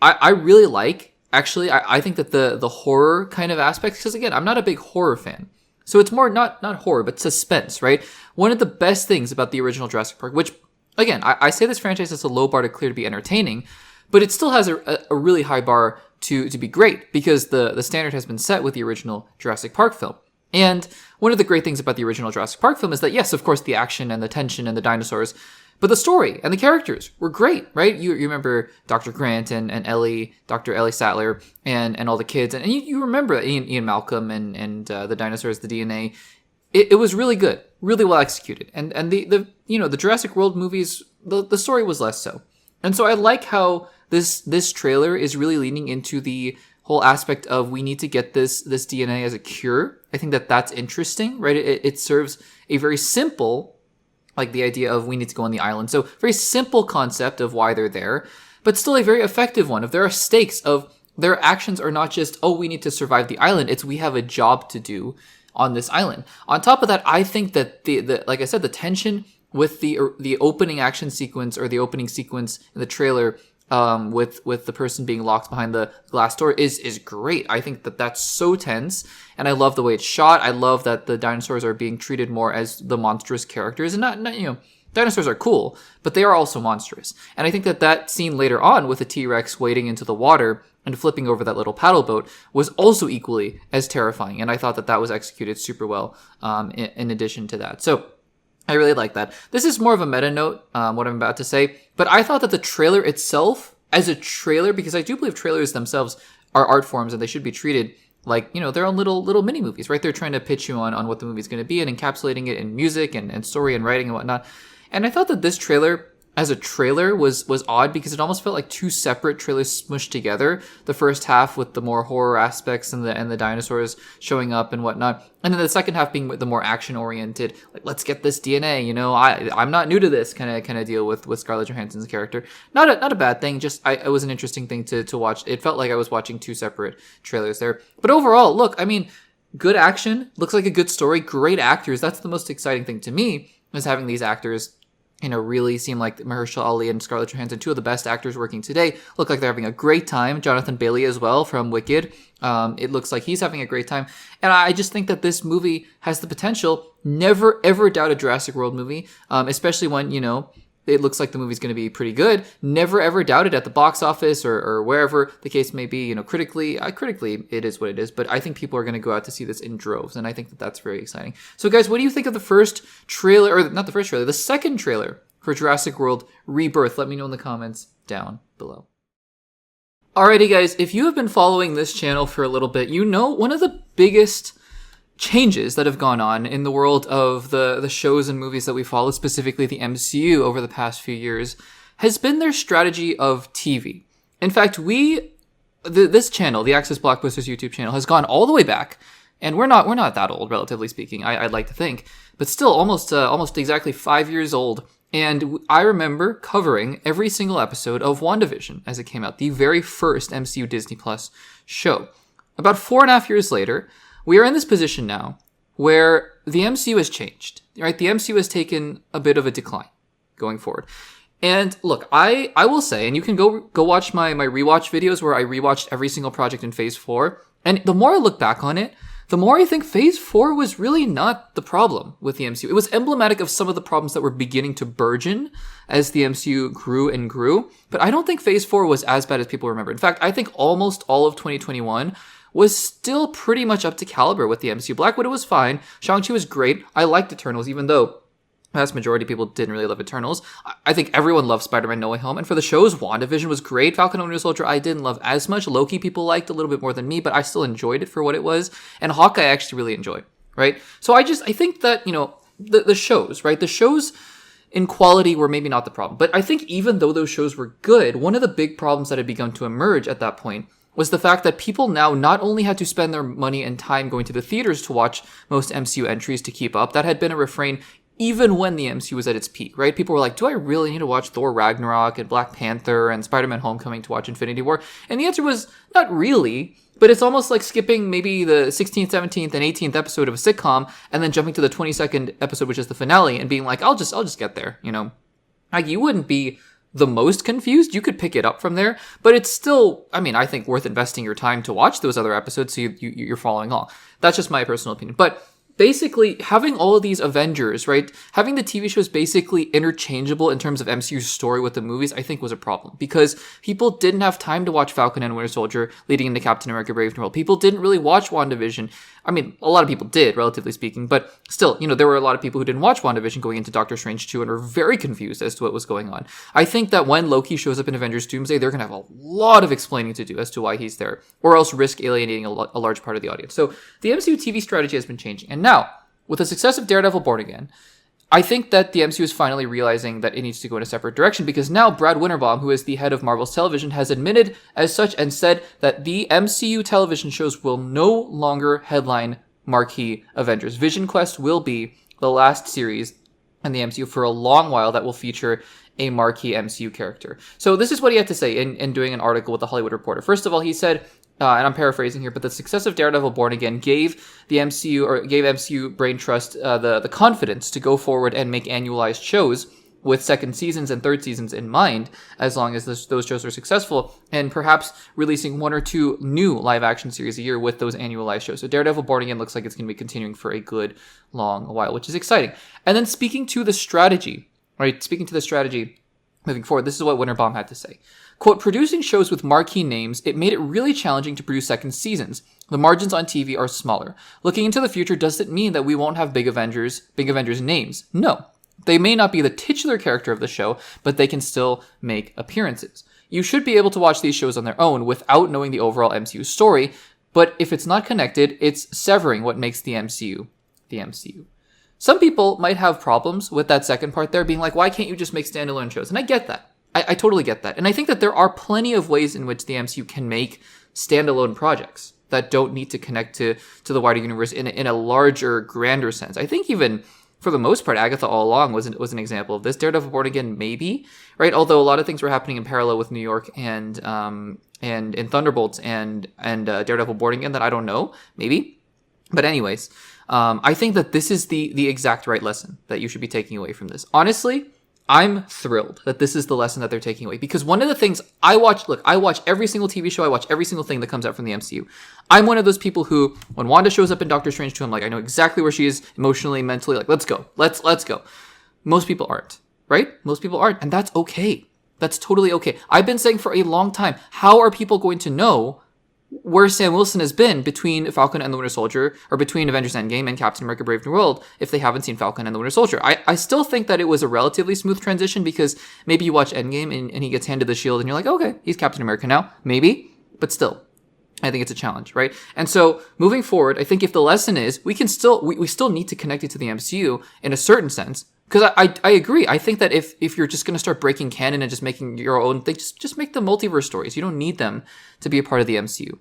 I really like, actually, I think that the horror kind of aspects, because again, I'm not a big horror fan. So it's more not horror, but suspense, right? One of the best things about the original Jurassic Park, which, again, I say this franchise has a low bar to clear to be entertaining, but it still has a really high bar to be great, because the standard has been set with the original Jurassic Park film. And one of the great things about the original Jurassic Park film is that, yes, of course, the action and the tension and the dinosaurs, but the story and the characters were great, right? You remember Dr. Grant and Ellie, Dr. Ellie Sattler, and all the kids. And you remember Ian Malcolm and the dinosaurs, the DNA. It was really good, really well executed. And the Jurassic World movies, the story was less so. And so I like how this trailer is really leaning into the whole aspect of we need to get this DNA as a cure. I think that's interesting, right? It serves a very simple, like the idea of we need to go on the island. So very simple concept of why they're there, but still a very effective one. If there are stakes of their actions are not just, oh, we need to survive the island. It's we have a job to do on this island. On top of that, I think that the like I said, the tension with the opening action sequence or the opening sequence in the trailer with the person being locked behind the glass door is great. I think that's so tense, and I love the way it's shot. I love that the dinosaurs are being treated more as the monstrous characters, and not dinosaurs are cool, but they are also monstrous. And I think that scene later on with the T-Rex wading into the water and flipping over that little paddle boat was also equally as terrifying, and I thought that was executed super well in addition to that. So I really like that. This is more of a meta note, what I'm about to say, but I thought that the trailer itself, as a trailer, because I do believe trailers themselves are art forms and they should be treated like, their own little mini movies, right? They're trying to pitch you on what the movie's going to be and encapsulating it in music and story and writing and whatnot. And I thought that this trailer, as a trailer, was odd because it almost felt like two separate trailers smushed together. The first half with the more horror aspects and the dinosaurs showing up and whatnot, and then the second half being the more action oriented, like let's get this DNA. I'm not new to this kind of deal with Scarlett Johansson's character. Not a bad thing. Just it was an interesting thing to watch. It felt like I was watching two separate trailers there. But overall, look, I mean, good action, looks like a good story, great actors. That's the most exciting thing to me, is having these actors really seem like Mahershala Ali and Scarlett Johansson, two of the best actors working today, look like they're having a great time. Jonathan Bailey as well from Wicked. It looks like he's having a great time. And I just think that this movie has the potential. Never, ever doubt a Jurassic World movie, especially when, it looks like the movie's going to be pretty good. Never, ever doubt it at the box office or wherever the case may be. Critically, it is what it is. But I think people are going to go out to see this in droves. And I think that's very exciting. So guys, what do you think of the first trailer, or not the first trailer, the second trailer for Jurassic World Rebirth? Let me know in the comments down below. Alrighty guys, if you have been following this channel for a little bit, one of the biggest changes that have gone on in the world of the shows and movies that we follow, specifically the MCU over the past few years, has been their strategy of TV. In fact, this channel, the Access Blockbusters YouTube channel, has gone all the way back, and we're not that old, relatively speaking, I'd like to think, but still almost exactly 5 years old. And I remember covering every single episode of WandaVision as it came out, the very first MCU Disney Plus show. About 4.5 years later, we are in this position now where the MCU has changed, right? The MCU has taken a bit of a decline going forward. And look, I will say, and you can go watch my rewatch videos where I rewatched every single project in Phase 4, And the more I look back on it, the more I think Phase 4 was really not the problem with the MCU. It was emblematic of some of the problems that were beginning to burgeon as the MCU grew and grew. But I don't think Phase 4 was as bad as people remember. In fact, I think almost all of 2021 was still pretty much up to caliber with the MCU. Black Widow was fine. Shang-Chi was great. I liked Eternals, even though vast majority of people didn't really love Eternals. I think everyone loved Spider-Man No Way Home. And for the shows, WandaVision was great. Falcon and Winter Soldier, I didn't love as much. Loki, people liked a little bit more than me, but I still enjoyed it for what it was. And Hawkeye, I actually really enjoyed, right? So I think that, the shows, right? The shows in quality were maybe not the problem. But I think even though those shows were good, one of the big problems that had begun to emerge at that point was the fact that people now not only had to spend their money and time going to the theaters to watch most MCU entries to keep up. That had been a refrain even when the MCU was at its peak, right? People were like, do I really need to watch Thor Ragnarok and Black Panther and Spider-Man Homecoming to watch Infinity War? And the answer was not really, but it's almost like skipping maybe the 16th, 17th, and 18th episode of a sitcom and then jumping to the 22nd episode, which is the finale, and being like, I'll just get there, Like, you wouldn't be the most confused. You could pick it up from there, but it's still, I think worth investing your time to watch those other episodes so you're following along. That's just my personal opinion. But basically, having all of these Avengers, right? Having the TV shows basically interchangeable in terms of MCU's story with the movies, I think was a problem. Because people didn't have time to watch Falcon and Winter Soldier leading into Captain America Brave New World. People didn't really watch WandaVision. A lot of people did, relatively speaking. But still, there were a lot of people who didn't watch WandaVision going into Doctor Strange 2 and were very confused as to what was going on. I think that when Loki shows up in Avengers Doomsday, they're going to have a lot of explaining to do as to why he's there. Or else risk alienating a large part of the audience. So the MCU TV strategy has been changing. And now, with the success of Daredevil Born Again, I think that the MCU is finally realizing that it needs to go in a separate direction, because now Brad Winterbaum, who is the head of Marvel's television, has admitted as such and said that the MCU television shows will no longer headline marquee Avengers. Vision Quest will be the last series in the MCU for a long while that will feature a marquee MCU character. So this is what he had to say in doing an article with The Hollywood Reporter. First of all, he said, and I'm paraphrasing here, but the success of Daredevil Born Again gave MCU Brain Trust the confidence to go forward and make annualized shows with second seasons and third seasons in mind, as long as those shows are successful, and perhaps releasing one or two new live-action series a year with those annualized shows. So Daredevil Born Again looks like it's going to be continuing for a good long while, which is exciting. And then speaking to the strategy moving forward, this is what Winterbaum had to say. Quote, producing shows with marquee names, it made it really challenging to produce second seasons. The margins on TV are smaller. Looking into the future, does it mean that we won't have big Avengers names? No. They may not be the titular character of the show, but they can still make appearances. You should be able to watch these shows on their own without knowing the overall MCU story, but if it's not connected, it's severing what makes the MCU the MCU. Some people might have problems with that second part there, being like, why can't you just make standalone shows? And I get that. I totally get that. And I think that there are plenty of ways in which the MCU can make standalone projects that don't need to connect to the wider universe in a larger, grander sense. I think even, for the most part, Agatha All Along was an example of this. Daredevil Born Again, maybe, right? Although a lot of things were happening in parallel with New York and in Thunderbolts and Daredevil Born Again that I don't know, maybe. But anyways, I think that this is the exact right lesson that you should be taking away from this. Honestly, I'm thrilled that this is the lesson that they're taking away, because one of the things I watch every single TV show, I watch every single thing that comes out from the MCU. I'm one of those people who, when Wanda shows up in Doctor Strange 2, I'm like, I know exactly where she is emotionally, mentally, like, let's go. Let's go. Most people aren't, right? Most people aren't, and that's okay. That's totally okay. I've been saying for a long time, how are people going to know where Sam Wilson has been between Falcon and the Winter Soldier, or between Avengers Endgame and Captain America Brave New World, if they haven't seen Falcon and the Winter Soldier? I still think that it was a relatively smooth transition, because maybe you watch Endgame and he gets handed the shield and you're like, okay, he's Captain America now, maybe, but still, I think it's a challenge, right? And so moving forward, I think if the lesson is we still need to connect it to the MCU in a certain sense. Because I agree. I think that if you're just going to start breaking canon and just making your own thing, just make the multiverse stories. You don't need them to be a part of the MCU.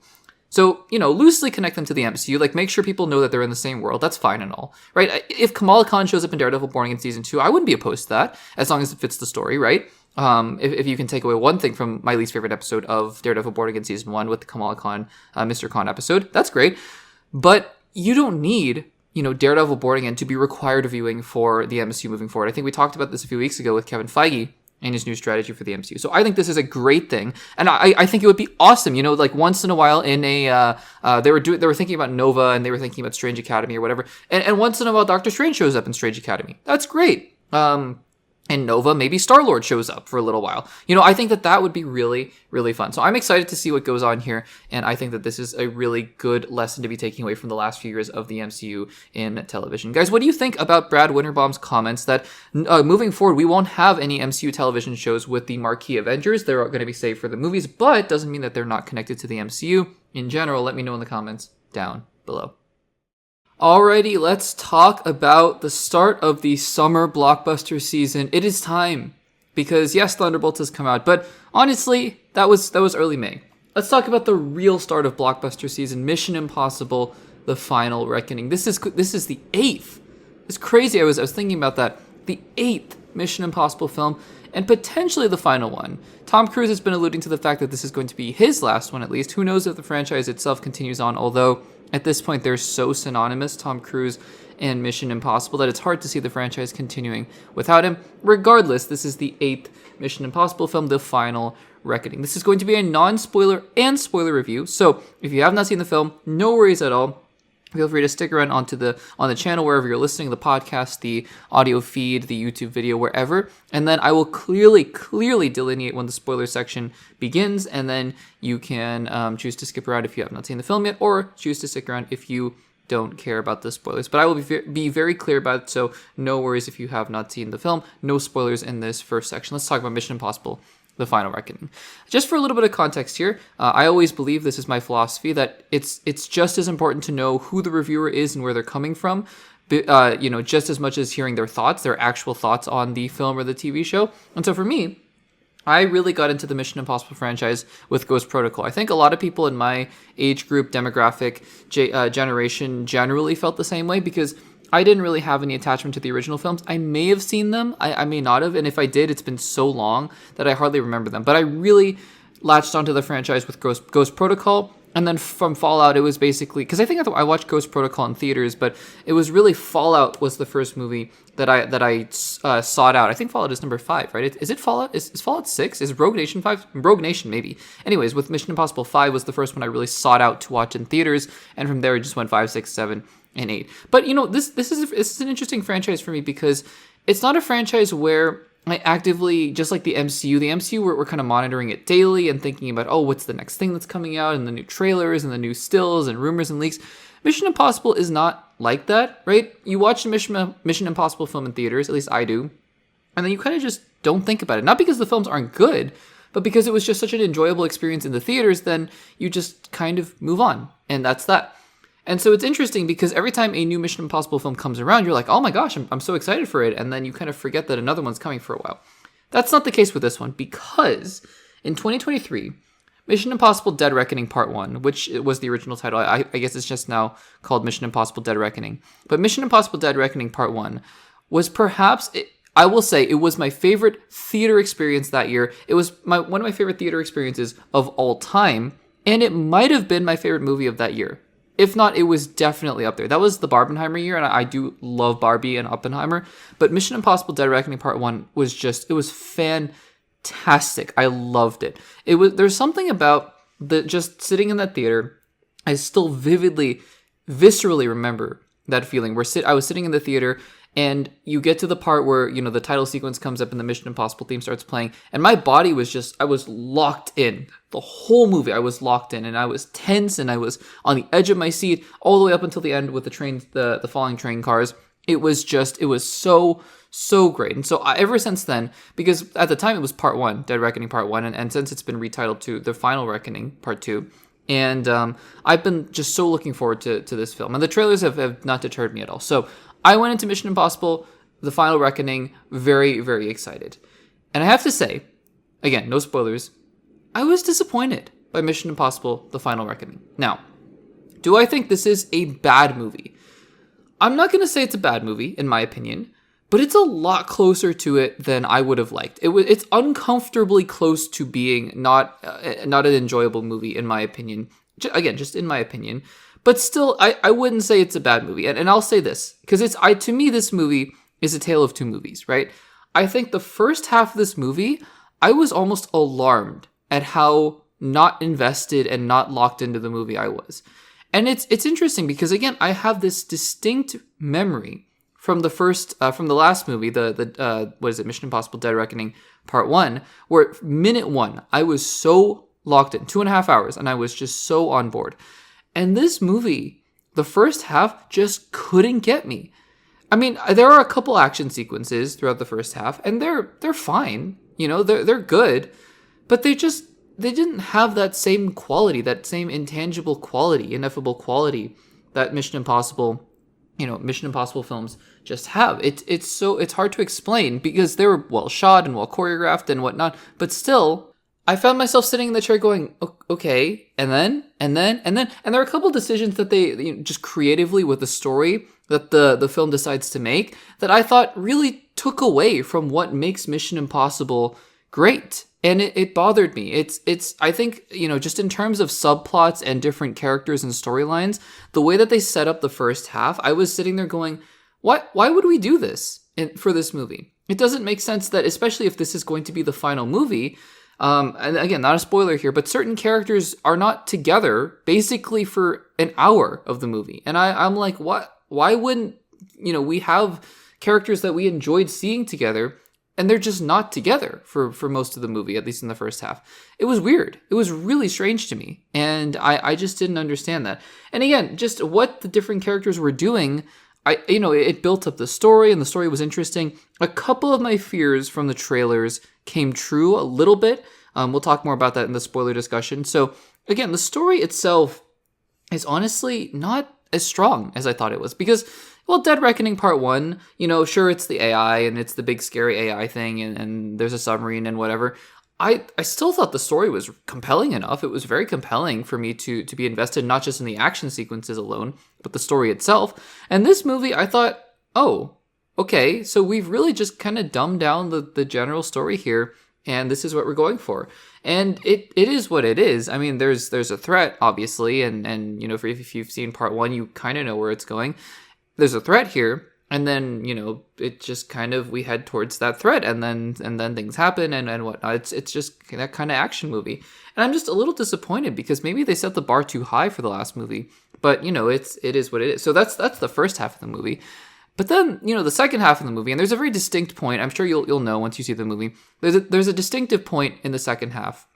So, loosely connect them to the MCU. Like, make sure people know that they're in the same world. That's fine and all, right? If Kamala Khan shows up in Daredevil Born Again Season 2, I wouldn't be opposed to that, as long as it fits the story, right? If you can take away one thing from my least favorite episode of Daredevil Born Again Season 1 with the Kamala Khan, Mr. Khan episode, that's great. But you don't need Daredevil Born Again to be required viewing for the MCU moving forward. I think we talked about this a few weeks ago with Kevin Feige and his new strategy for the MCU. So I think this is a great thing, and I think it would be awesome. You know, like once in a while in a they were thinking about Nova, and they were thinking about Strange Academy or whatever, and once in a while Doctor Strange shows up in Strange Academy. That's great. And Nova, maybe Star-Lord shows up for a little while. You know, I think that would be really, really fun. So I'm excited to see what goes on here, and I think that this is a really good lesson to be taking away from the last few years of the MCU in television. Guys, what do you think about Brad Winterbaum's comments that moving forward, we won't have any MCU television shows with the marquee Avengers? They're going to be saved for the movies, but doesn't mean that they're not connected to the MCU. In general, let me know in the comments down below. Alrighty, let's talk about the start of the summer blockbuster season. It is time, because yes, Thunderbolts has come out, but honestly, that was early May. Let's talk about the real start of blockbuster season, Mission Impossible: The Final Reckoning. This is the 8th. It's crazy. I was thinking about that. The 8th Mission Impossible film, and potentially the final one. Tom Cruise has been alluding to the fact that this is going to be his last one, at least. Who knows if the franchise itself continues on, although at this point, they're so synonymous, Tom Cruise and Mission Impossible, that it's hard to see the franchise continuing without him. Regardless, this is the 8th Mission Impossible film, The Final Reckoning. This is going to be a non-spoiler and spoiler review, so if you have not seen the film, no worries at all. Feel free to stick around on the channel wherever you're listening, the podcast, the audio feed, the YouTube video, wherever. And then I will clearly delineate when the spoiler section begins, and then you can choose to skip around if you have not seen the film yet, or choose to stick around if you don't care about the spoilers. But I will be very clear about it, so no worries if you have not seen the film. No spoilers in this first section. Let's talk about Mission Impossible: The Final Reckoning. Just for a little bit of context here, I always believe, this is my philosophy, that it's just as important to know who the reviewer is and where they're coming from, just as much as hearing their thoughts, their actual thoughts on the film or the TV show. And so for me, I really got into the Mission Impossible franchise with Ghost Protocol. I think a lot of people in my age group, demographic, generation generally felt the same way, because I didn't really have any attachment to the original films. I may have seen them, I may not have, and if I did, it's been so long that I hardly remember them. But I really latched onto the franchise with Ghost Protocol, and then from Fallout, it was basically, because I think I watched Ghost Protocol in theaters, but it was really Fallout was the first movie that I sought out. I think Fallout is number 5, right? Is it Fallout? Is Fallout 6? Is Rogue Nation 5? Rogue Nation, maybe. Anyways, with Mission Impossible 5 was the first one I really sought out to watch in theaters, and from there it just went 5, 6, 7, and 8. But you know, this is an interesting franchise for me, because it's not a franchise where I actively, just like the MCU, we're kind of monitoring it daily and thinking about, oh, what's the next thing that's coming out, and the new trailers and the new stills and rumors and leaks. Mission Impossible is not like that, right? You watch a Mission Impossible film in theaters, at least I do, and then you kind of just don't think about it. Not because the films aren't good, but because it was just such an enjoyable experience in the theaters, then you just kind of move on, and that's that. And so it's interesting, because every time a new Mission Impossible film comes around, you're like, oh my gosh, I'm so excited for it. And then you kind of forget that another one's coming for a while. That's not the case with this one, because in 2023, Mission Impossible: Dead Reckoning Part 1, which was the original title, I guess it's just now called Mission Impossible: Dead Reckoning. But Mission Impossible: Dead Reckoning Part 1 was perhaps, I will say, it was my favorite theater experience that year. It was one of my favorite theater experiences of all time, and it might have been my favorite movie of that year. If not, it was definitely up there. That was the Barbenheimer year, and I do love Barbie and Oppenheimer. But Mission Impossible: Dead Reckoning Part 1 was it was fantastic. I loved it. There's something about just sitting in that theater. I still vividly, viscerally remember that feeling where I was sitting in the theater, and you get to the part where, you know, the title sequence comes up and the Mission Impossible theme starts playing, and my body was I was locked in. The whole movie I was locked in, and I was tense, and I was on the edge of my seat all the way up until the end with the trains, the falling train cars. It was so great. And so ever since then, because at the time it was Part 1, Dead Reckoning Part 1, and since it's been retitled to The Final Reckoning Part 2, and I've been just so looking forward to this film. And the trailers have not deterred me at all. So I went into Mission Impossible: The Final Reckoning very, very excited. And I have to say, again, no spoilers, I was disappointed by Mission Impossible: The Final Reckoning. Now, do I think this is a bad movie? I'm not going to say it's a bad movie, in my opinion, but it's a lot closer to it than I would have liked. It's uncomfortably close to being not an enjoyable movie, in my opinion. Again, just in my opinion. But still, I wouldn't say it's a bad movie. And I'll say this, because to me, this movie is a tale of two movies, right? I think the first half of this movie, I was almost alarmed at how not invested and not locked into the movie I was. And it's interesting because, again, I have this distinct memory from from the last movie, what is it, Mission Impossible Dead Reckoning Part 1, where minute 1, I was so locked in, 2.5 hours, and I was just so on board. And this movie, the first half, just couldn't get me. I mean, there are a couple action sequences throughout the first half, and they're fine, they're good, but they didn't have that same quality, that same intangible quality, ineffable quality that Mission Impossible films just have. It's hard to explain because they were well shot and well choreographed and whatnot, but still, I found myself sitting in the chair going, okay, and then, and there are a couple decisions that they, just creatively with the story that the film decides to make that I thought really took away from what makes Mission Impossible great. And it bothered me. I think, just in terms of subplots and different characters and storylines, the way that they set up the first half, I was sitting there going, why would we do this for this movie? It doesn't make sense that, especially if this is going to be the final movie, and again, not a spoiler here, but certain characters are not together basically for an hour of the movie. And I'm like, what? Why wouldn't, we have characters that we enjoyed seeing together and they're just not together for most of the movie, at least in the first half. It was weird. It was really strange to me. And I just didn't understand that. And again, just what the different characters were doing, it built up the story and the story was interesting. A couple of my fears from the trailers came true a little bit. We'll talk more about that in the spoiler discussion. So again, the story itself is honestly not as strong as I thought it was because, well, Dead Reckoning Part 1, sure, it's the AI and it's the big scary AI thing and there's a submarine and whatever. I still thought the story was compelling enough. It was very compelling for me to be invested, not just in the action sequences alone, but the story itself. And this movie, I thought, oh, okay, so we've really just kind of dumbed down the general story here, and this is what we're going for. And it is what it is. I mean, there's a threat, obviously, and if you've seen Part 1, you kind of know where it's going. There's a threat here, and then, it just kind of, we head towards that threat, and then things happen and whatnot. It's just that kind of action movie. And I'm just a little disappointed because maybe they set the bar too high for the last movie, but, it is what it is. So that's the first half of the movie. But then, the second half of the movie, and there's a very distinct point, I'm sure you'll know once you see the movie, there's a distinctive point in the second half.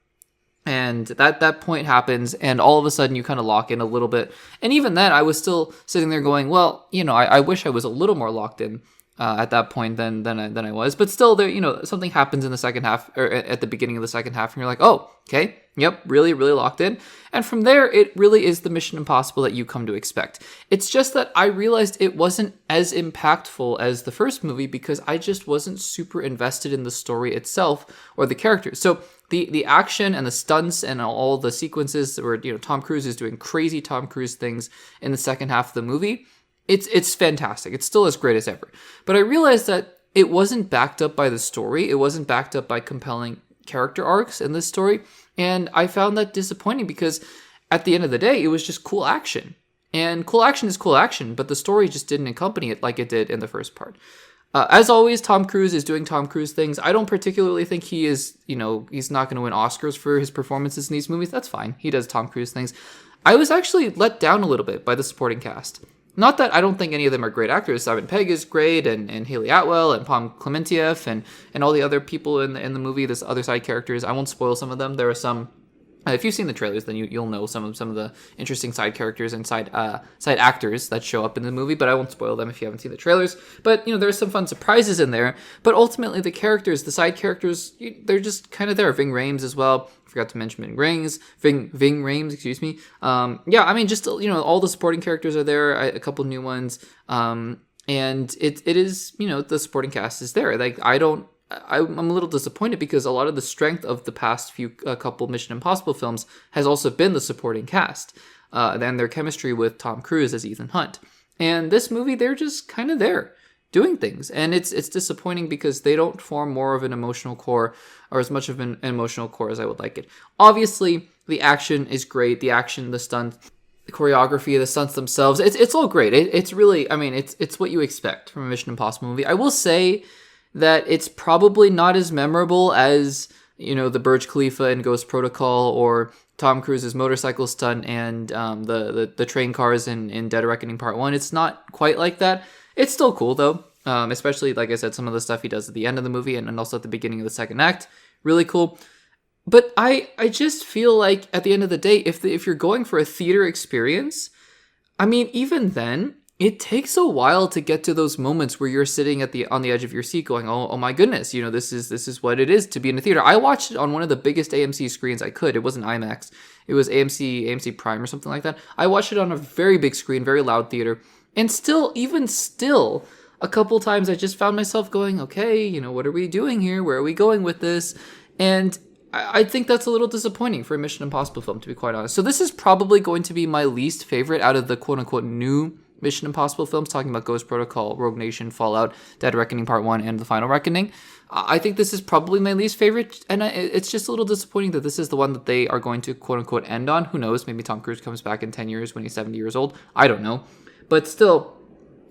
And that point happens, and all of a sudden you kind of lock in a little bit. And even then, I was still sitting there going, well, I wish I was a little more locked in at that point than I was. But still, there, something happens in the second half, or at the beginning of the second half, and you're like, oh, okay, yep, really, really locked in. And from there, it really is the Mission Impossible that you come to expect. It's just that I realized it wasn't as impactful as the first movie because I just wasn't super invested in the story itself or the characters. So the action and the stunts and all the sequences where Tom Cruise is doing crazy Tom Cruise things in the second half of the movie, it's fantastic. It's still as great as ever. But I realized that it wasn't backed up by the story. It wasn't backed up by compelling character arcs in this story. And I found that disappointing because at the end of the day, it was just cool action. And cool action is cool action, but the story just didn't accompany it like it did in the first part. As always, Tom Cruise is doing Tom Cruise things. I don't particularly think he is, he's not going to win Oscars for his performances in these movies. That's fine. He does Tom Cruise things. I was actually let down a little bit by the supporting cast. Not that I don't think any of them are great actors. Simon Pegg is great, and Haley Atwell, and Pom Klementieff, and all the other people in the movie, this other side characters. I won't spoil some of them. There are some. If you've seen the trailers, then you'll know some of the interesting side characters and side actors that show up in the movie, but I won't spoil them if you haven't seen the trailers. But, there's some fun surprises in there. But ultimately, the characters, the side characters, they're just kind of there. Ving Rhames as well. I forgot to mention Ving Rhames, excuse me. Just, all the supporting characters are there, a couple new ones. And it is, the supporting cast is there. Like, I'm a little disappointed because a lot of the strength of the past couple Mission Impossible films has also been the supporting cast and their chemistry with Tom Cruise as Ethan Hunt. And this movie, they're just kind of there doing things. And it's disappointing because they don't form more of an emotional core or as much of an emotional core as I would like it. Obviously, the action is great. The action, the stunts, the choreography, the stunts themselves, it's all great. It's really, it's what you expect from a Mission Impossible movie. I will say, that it's probably not as memorable as, the Burj Khalifa and Ghost Protocol, or Tom Cruise's motorcycle stunt and the train cars in Dead Reckoning Part 1. It's not quite like that. It's still cool, though, especially, like I said, some of the stuff he does at the end of the movie and also at the beginning of the second act. Really cool. But I just feel like, at the end of the day, if you're going for a theater experience, I mean, even then, it takes a while to get to those moments where you're sitting on the edge of your seat going, oh my goodness, this is what it is to be in a theater. I watched it on one of the biggest AMC screens I could. It wasn't IMAX. It was AMC Prime or something like that. I watched it on a very big screen, very loud theater. And even still, a couple times I just found myself going, okay, what are we doing here? Where are we going with this? And I think that's a little disappointing for a Mission Impossible film, to be quite honest. So this is probably going to be my least favorite out of the quote-unquote new Mission Impossible films, talking about Ghost Protocol, Rogue Nation, Fallout, Dead Reckoning Part 1, and The Final Reckoning. I think this is probably my least favorite, and it's just a little disappointing that this is the one that they are going to quote-unquote end on. Who knows? Maybe Tom Cruise comes back in 10 years when he's 70 years old. I don't know. But still,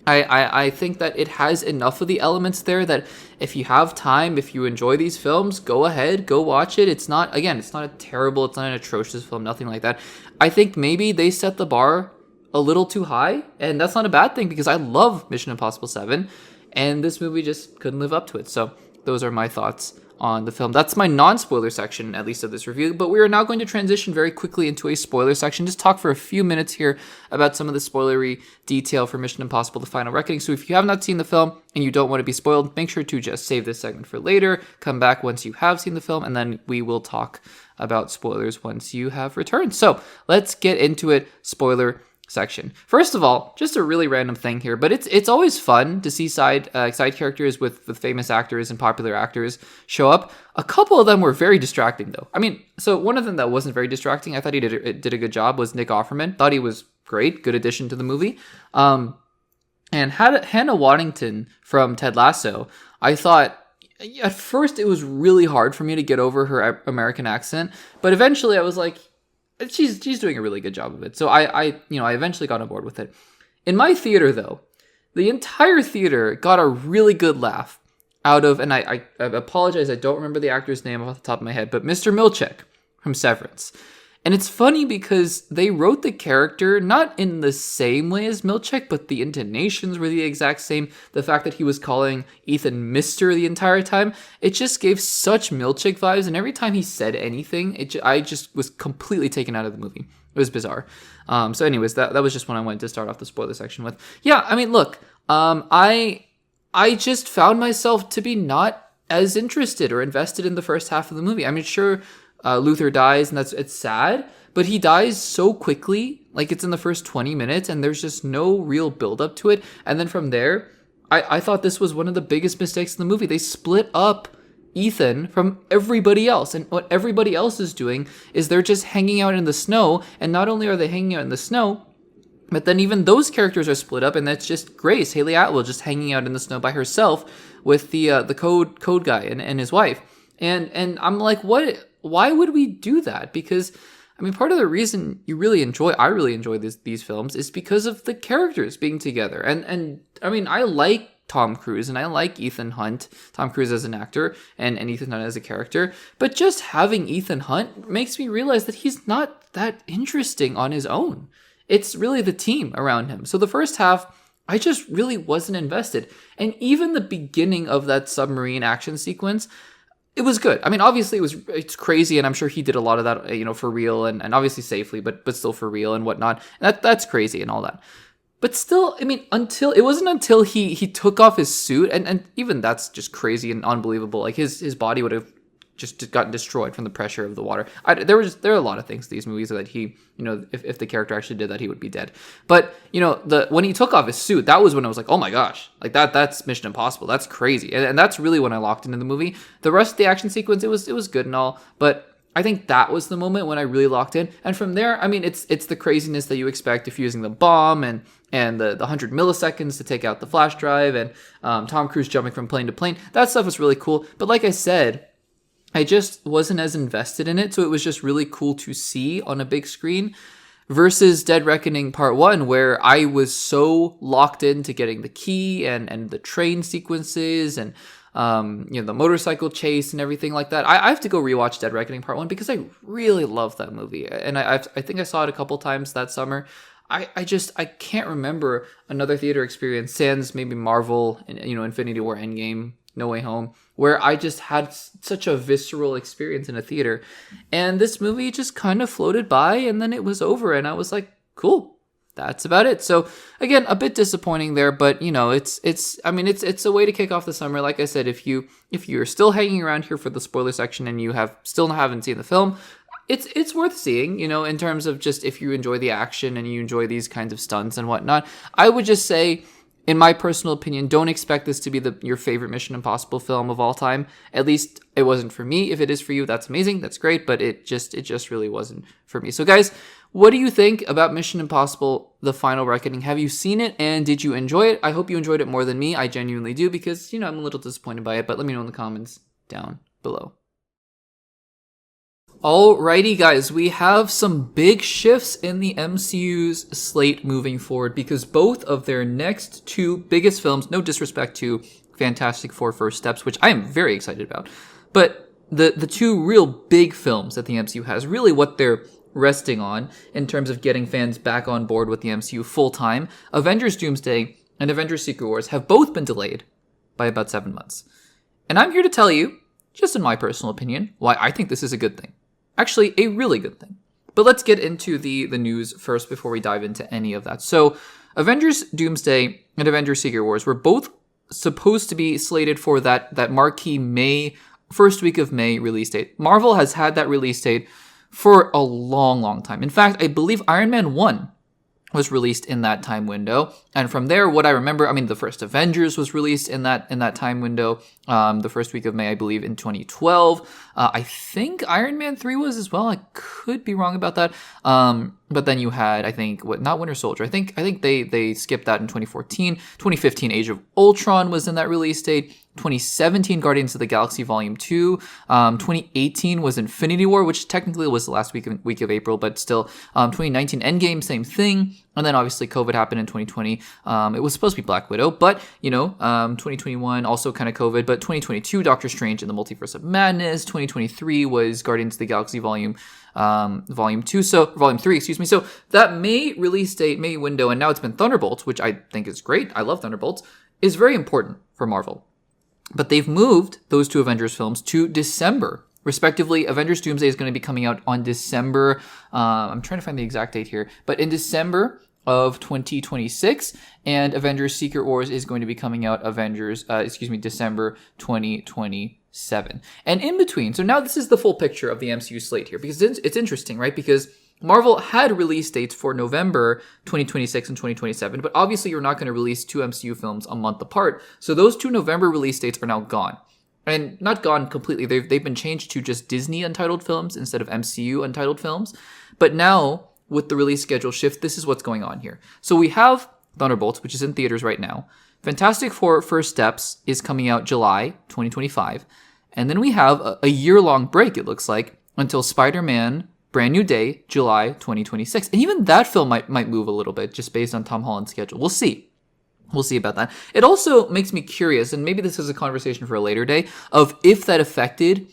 I think that it has enough of the elements there that if you have time, if you enjoy these films, go ahead, go watch it. It's not a terrible, it's not an atrocious film, nothing like that. I think maybe they set the bar a little too high, and that's not a bad thing because I love Mission Impossible 7, and this movie just couldn't live up to it. So those are my thoughts on the film. That's my non-spoiler section, at least of this review, but we are now going to transition very quickly into a spoiler section. Just talk for a few minutes here about some of the spoilery detail for Mission Impossible: The Final Reckoning. So if you have not seen the film and you don't want to be spoiled, make sure to just save this segment for later, come back once you have seen the film, and then we will talk about spoilers once you have returned. So let's get into it. Spoiler section. First of all, just a really random thing here, but it's always fun to see side characters with famous actors and popular actors show up. A couple of them were very distracting, though. I mean, so one of them that wasn't very distracting, I thought he did a good job, was Nick Offerman. Thought he was great, good addition to the movie. And Hannah Waddington from Ted Lasso, I thought at first it was really hard for me to get over her American accent, but eventually I was like, she's doing a really good job of it. So I eventually got on board with it. In my theater, though, the entire theater got a really good laugh out of, and I apologize, I don't remember the actor's name off the top of my head, but Mr. Milchick from Severance. And it's funny because they wrote the character not in the same way as Milchick, but the intonations were the exact same. The fact that he was calling Ethan Mr. the entire time, it just gave such Milchick vibes. And every time he said anything, I just was completely taken out of the movie. It was bizarre. So anyways, that was just what I wanted to start off the spoiler section with. Yeah, I mean, look, I just found myself to be not as interested or invested in the first half of the movie. I mean, sure, Luther dies, and it's sad, but he dies so quickly, like it's in the first 20 minutes, and there's just no real build up to it. And then from there, I thought this was one of the biggest mistakes in the movie. They split up Ethan from everybody else, and what everybody else is doing is they're just hanging out in the snow, and not only are they hanging out in the snow, but then even those characters are split up, and that's just Grace, Haley Atwell, just hanging out in the snow by herself with the code guy and his wife. And I'm like, what? Why would we do that? Because, I mean, part of the reason I really enjoy these films is because of the characters being together. And I mean, I like Tom Cruise and I like Ethan Hunt, Tom Cruise as an actor and Ethan Hunt as a character. But just having Ethan Hunt makes me realize that he's not that interesting on his own. It's really the team around him. So the first half, I just really wasn't invested. And even the beginning of that submarine action sequence, it was good. I mean, obviously it's crazy, and I'm sure he did a lot of that, for real, and obviously safely, but still for real and whatnot. And that's crazy and all that. But still, I mean, it wasn't until he took off his suit, and even that's just crazy and unbelievable. Like his body would have just gotten destroyed from the pressure of the water. There are a lot of things in these movies that he, if the character actually did that, he would be dead. But when he took off his suit, that was when I was like, oh my gosh, like that's Mission Impossible. That's crazy, and that's really when I locked into the movie. The rest of the action sequence, it was good and all, but I think that was the moment when I really locked in. And from there, I mean, it's the craziness that you expect if using the bomb and the 100 milliseconds to take out the flash drive and Tom Cruise jumping from plane to plane. That stuff was really cool. But like I said, I just wasn't as invested in it, so it was just really cool to see on a big screen versus Dead Reckoning Part 1, where I was so locked into getting the key and the train sequences and the motorcycle chase and everything like that. I have to go rewatch Dead Reckoning Part 1 because I really love that movie. And I think I saw it a couple times that summer. I can't remember another theater experience sans maybe Marvel and, Infinity War Endgame, No Way Home, where I just had such a visceral experience in a theater. And this movie just kind of floated by and then it was over and I was like, cool. That's about it. So again, a bit disappointing there, but it's a way to kick off the summer. Like I said, if you're still hanging around here for the spoiler section and you still haven't seen the film, it's worth seeing, in terms of just if you enjoy the action and you enjoy these kinds of stunts and whatnot. I would just say, in my personal opinion, don't expect this to be your favorite Mission Impossible film of all time. At least it wasn't for me. If it is for you, that's amazing. That's great. But it just really wasn't for me. So guys, what do you think about Mission Impossible: The Final Reckoning? Have you seen it and did you enjoy it? I hope you enjoyed it more than me. I genuinely do because, I'm a little disappointed by it. But let me know in the comments down below. Alrighty guys, we have some big shifts in the MCU's slate moving forward because both of their next two biggest films, no disrespect to Fantastic Four First Steps, which I am very excited about, but the two real big films that the MCU has, really what they're resting on in terms of getting fans back on board with the MCU full time, Avengers Doomsday and Avengers Secret Wars have both been delayed by about 7 months. And I'm here to tell you, just in my personal opinion, why I think this is a good thing. Actually, a really good thing. But let's get into the news first before we dive into any of that. So, Avengers Doomsday and Avengers Secret Wars were both supposed to be slated for that marquee first week of May release date. Marvel has had that release date for a long, long time. In fact, I believe Iron Man 1 was released in that time window. And from there, what I remember, the first Avengers was released in that time window, the first week of May, I believe, in 2012. I think Iron Man 3 was as well. I could be wrong about that. But then you had, I think, not Winter Soldier. I think they skipped that in 2014. 2015, Age of Ultron was in that release date. 2017, Guardians of the Galaxy Volume 2. 2018 was Infinity War, which technically was the last week of April, but still. 2019, Endgame, same thing. And then obviously COVID happened in 2020. It was supposed to be Black Widow, but 2021 also kind of COVID. But 2022, Doctor Strange and the Multiverse of Madness. 2023 was Guardians of the Galaxy Volume 3, excuse me. So that May release date, May window, and now it's been Thunderbolts, which I think is great. I love Thunderbolts, is very important for Marvel. But they've moved those two Avengers films to December. Respectively, Avengers Doomsday is going to be coming out on December. I'm trying to find the exact date here, but in December of 2026, and Avengers Secret Wars is going to be coming out December 2027. And in between, so now this is the full picture of the MCU slate here, because it's interesting, right? Because Marvel had release dates for November 2026 and 2027, but obviously you're not going to release two MCU films a month apart. So those two November release dates are now gone. And not gone completely. They've been changed to just Disney Untitled films instead of MCU Untitled films. But now, with the release schedule shift, this is what's going on here. So we have Thunderbolts, which is in theaters right now. Fantastic Four First Steps is coming out July 2025. And then we have a year-long break, it looks like, until Spider-Man Brand New Day, July 2026. And even that film might move a little bit just based on Tom Holland's schedule. We'll see. We'll see about that. It also makes me curious, and maybe this is a conversation for a later day, of if that affected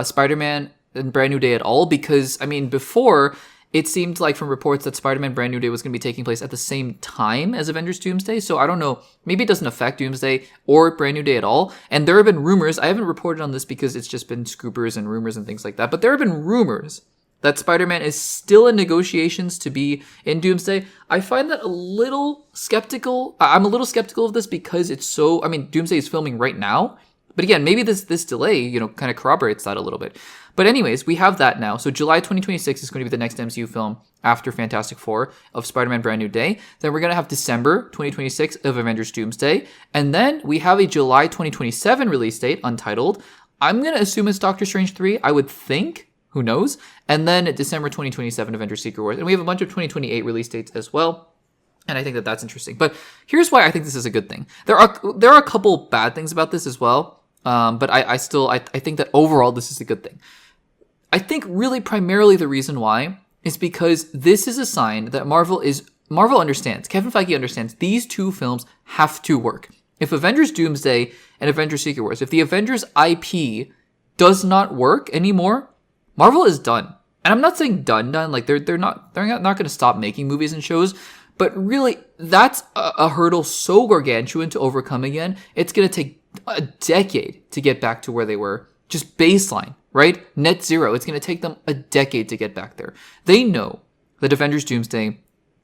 Spider-Man and Brand New Day at all. Because, before, it seemed like from reports that Spider-Man Brand New Day was going to be taking place at the same time as Avengers Doomsday. So I don't know. Maybe it doesn't affect Doomsday or Brand New Day at all. And there have been rumors. I haven't reported on this because it's just been scoopers and rumors and things like that. But there have been rumors that Spider-Man is still in negotiations to be in Doomsday. I find that a little skeptical. I'm a little skeptical of this because it's so... Doomsday is filming right now. But again, maybe this delay, kind of corroborates that a little bit. But anyways, we have that now. So July 2026 is going to be the next MCU film after Fantastic Four of Spider-Man Brand New Day. Then we're going to have December 2026 of Avengers Doomsday. And then we have a July 2027 release date, Untitled. I'm going to assume it's Doctor Strange 3. I would think. Who knows? And then December 2027, Avengers Secret Wars. And we have a bunch of 2028 release dates as well. And I think that that's interesting. But here's why I think this is a good thing. There are a couple bad things about this as well. But I think that overall this is a good thing. I think really primarily the reason why is because this is a sign that Marvel understands. Kevin Feige understands these two films have to work. if Avengers Doomsday and Avengers Secret Wars, if the Avengers IP does not work anymore, Marvel is done. And I'm not saying done. Like they're not going to stop making movies and shows, but really that's a hurdle so gargantuan to overcome again. It's going to take a decade to get back to where they were, just baseline, right? Net zero. It's going to take them a decade to get back there. They know that Avengers Doomsday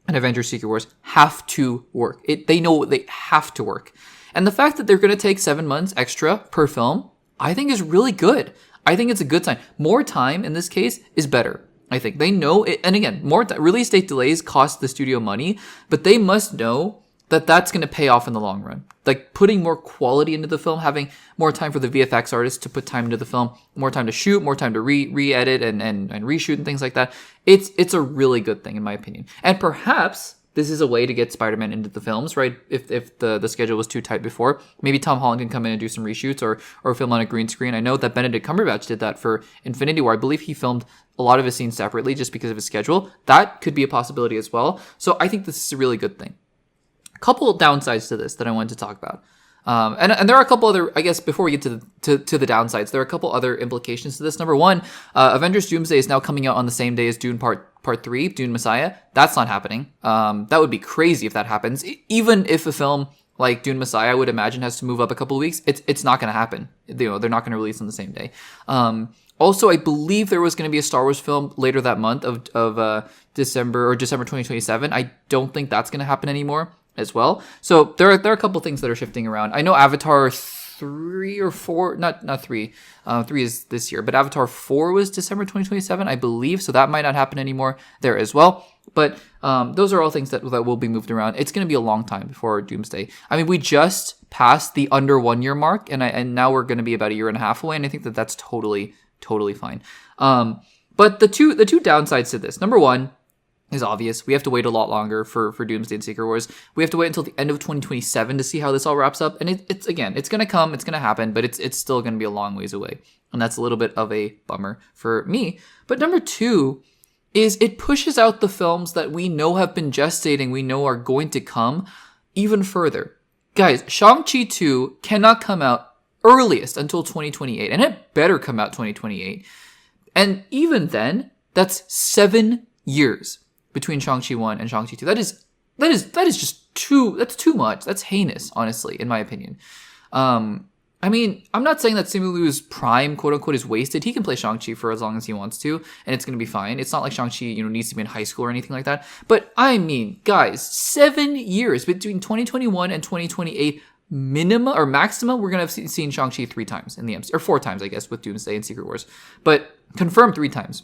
and Avengers Secret Wars have to work. They know they have to work. And the fact that they're going to take 7 months extra per film, I think is really good. I think it's a good sign. More time in this case is better. I think they know it. And again, release date delays cost the studio money, but they must know that that's going to pay off in the long run. Like putting more quality into the film, having more time for the VFX artists to put time into the film, more time to shoot, more time to re-edit and reshoot and things like that. It's a really good thing in my opinion. And perhaps this is a way to get Spider-Man into the films, right? If the schedule was too tight before, maybe Tom Holland can come in and do some reshoots or film on a green screen. I know that Benedict Cumberbatch did that for Infinity War. I believe he filmed a lot of his scenes separately just because of his schedule. That could be a possibility as well. So I think this is a really good thing. A couple of downsides to this that I wanted to talk about. And there are a couple other, I guess, before we get to the downsides, there are a couple other implications to this. Number one, Avengers Doomsday is now coming out on the same day as Dune Part 3, Dune Messiah. That's not happening. That would be crazy if that happens. Even if a film like Dune Messiah, I would imagine, has to move up a couple of weeks, it's not going to happen. They're not going to release on the same day. Also, I believe there was going to be a Star Wars film later that month of December 2027. I don't think that's going to happen anymore as well. So there are a couple things that are shifting around. I know Avatar 3 or 4, not 3. 3 is this year, but Avatar 4 was December 2027, I believe. So that might not happen anymore there as well. But those are all things that will be moved around. It's going to be a long time before Doomsday. I mean, we just passed the under 1 year mark, and now we're going to be about a year and a half away. And I think that's totally fine. But the two downsides to this, number one, is obvious. We have to wait a lot longer for Doomsday and Secret Wars. We have to wait until the end of 2027 to see how this all wraps up. And it's going to come, it's going to happen, but it's still going to be a long ways away. And that's a little bit of a bummer for me. But number two is it pushes out the films that we know have been gestating, we know are going to come even further. Guys, Shang-Chi 2 cannot come out earliest until 2028, and it better come out 2028. And even then, that's 7 years between Shang-Chi 1 and Shang-Chi 2. That is just too much. That's heinous, honestly, in my opinion. I mean, I'm not saying that Simu Liu's prime, quote unquote, is wasted. He can play Shang-Chi for as long as he wants to, and it's going to be fine. It's not like Shang-Chi, needs to be in high school or anything like that. But I mean, guys, 7 years between 2021 and 2028 minimum or maximum. We're going to have seen Shang-Chi 3 times in the MCU, or 4 times, I guess, with Doomsday and Secret Wars. But confirmed 3 times.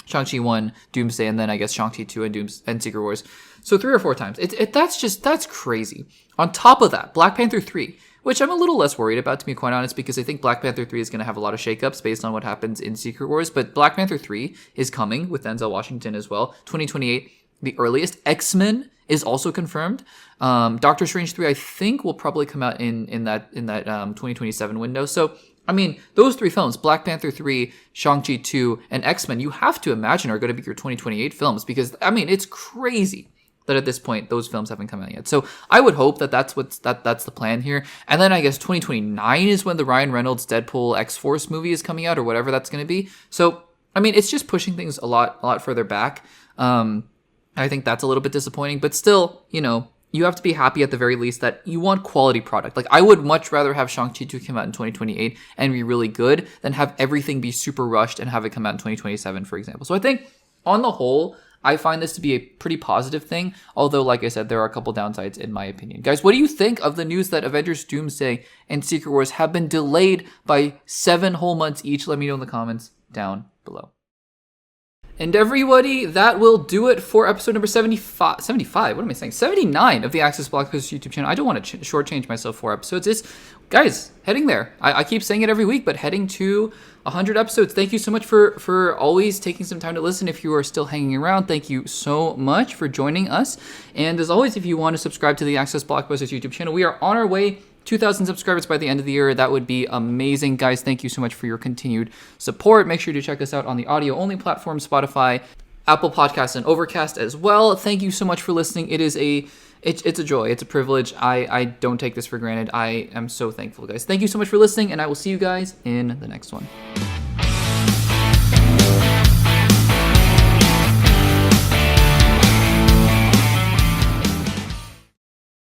Shang-Chi 1, Doomsday, and then I guess Shang-Chi 2 and Secret Wars. So 3 or 4 times. That's crazy. On top of that, Black Panther 3, which I'm a little less worried about, to be quite honest, because I think Black Panther 3 is going to have a lot of shakeups based on what happens in Secret Wars. But Black Panther 3 is coming with Denzel Washington as well. 2028, the earliest. X-Men is also confirmed. Doctor Strange 3, I think, will probably come out in that 2027 window. So I mean, those 3 films, Black Panther 3, Shang-Chi 2, and X-Men, you have to imagine are going to be your 2028 films because, I mean, it's crazy that at this point, those films haven't come out yet. So I would hope that's the plan here. And then I guess 2029 is when the Ryan Reynolds Deadpool X-Force movie is coming out or whatever that's going to be. So, I mean, it's just pushing things a lot further back. I think that's a little bit disappointing, but still, you have to be happy at the very least that you want quality product. Like, I would much rather have Shang-Chi 2 come out in 2028 and be really good than have everything be super rushed and have it come out in 2027, for example. So I think, on the whole, I find this to be a pretty positive thing. Although, like I said, there are a couple downsides in my opinion. Guys, what do you think of the news that Avengers Doomsday and Secret Wars have been delayed by 7 whole months each? Let me know in the comments down below. And everybody, that will do it for episode number 75, what am I saying? 79 of the Access Blockbusters YouTube channel. I don't want to shortchange myself 4 episodes. It's, guys, heading there. I keep saying it every week, but heading to 100 episodes. Thank you so much for always taking some time to listen. If you are still hanging around, thank you so much for joining us. And as always, if you want to subscribe to the Access Blockbusters YouTube channel, we are on our way 2,000 subscribers by the end of the year. That would be amazing. Guys, thank you so much for your continued support. Make sure to check us out on the audio-only platform, Spotify, Apple Podcasts, and Overcast as well. Thank you so much for listening. It is a it's a joy. It's a privilege. I don't take this for granted. I am so thankful, guys. Thank you so much for listening, and I will see you guys in the next one.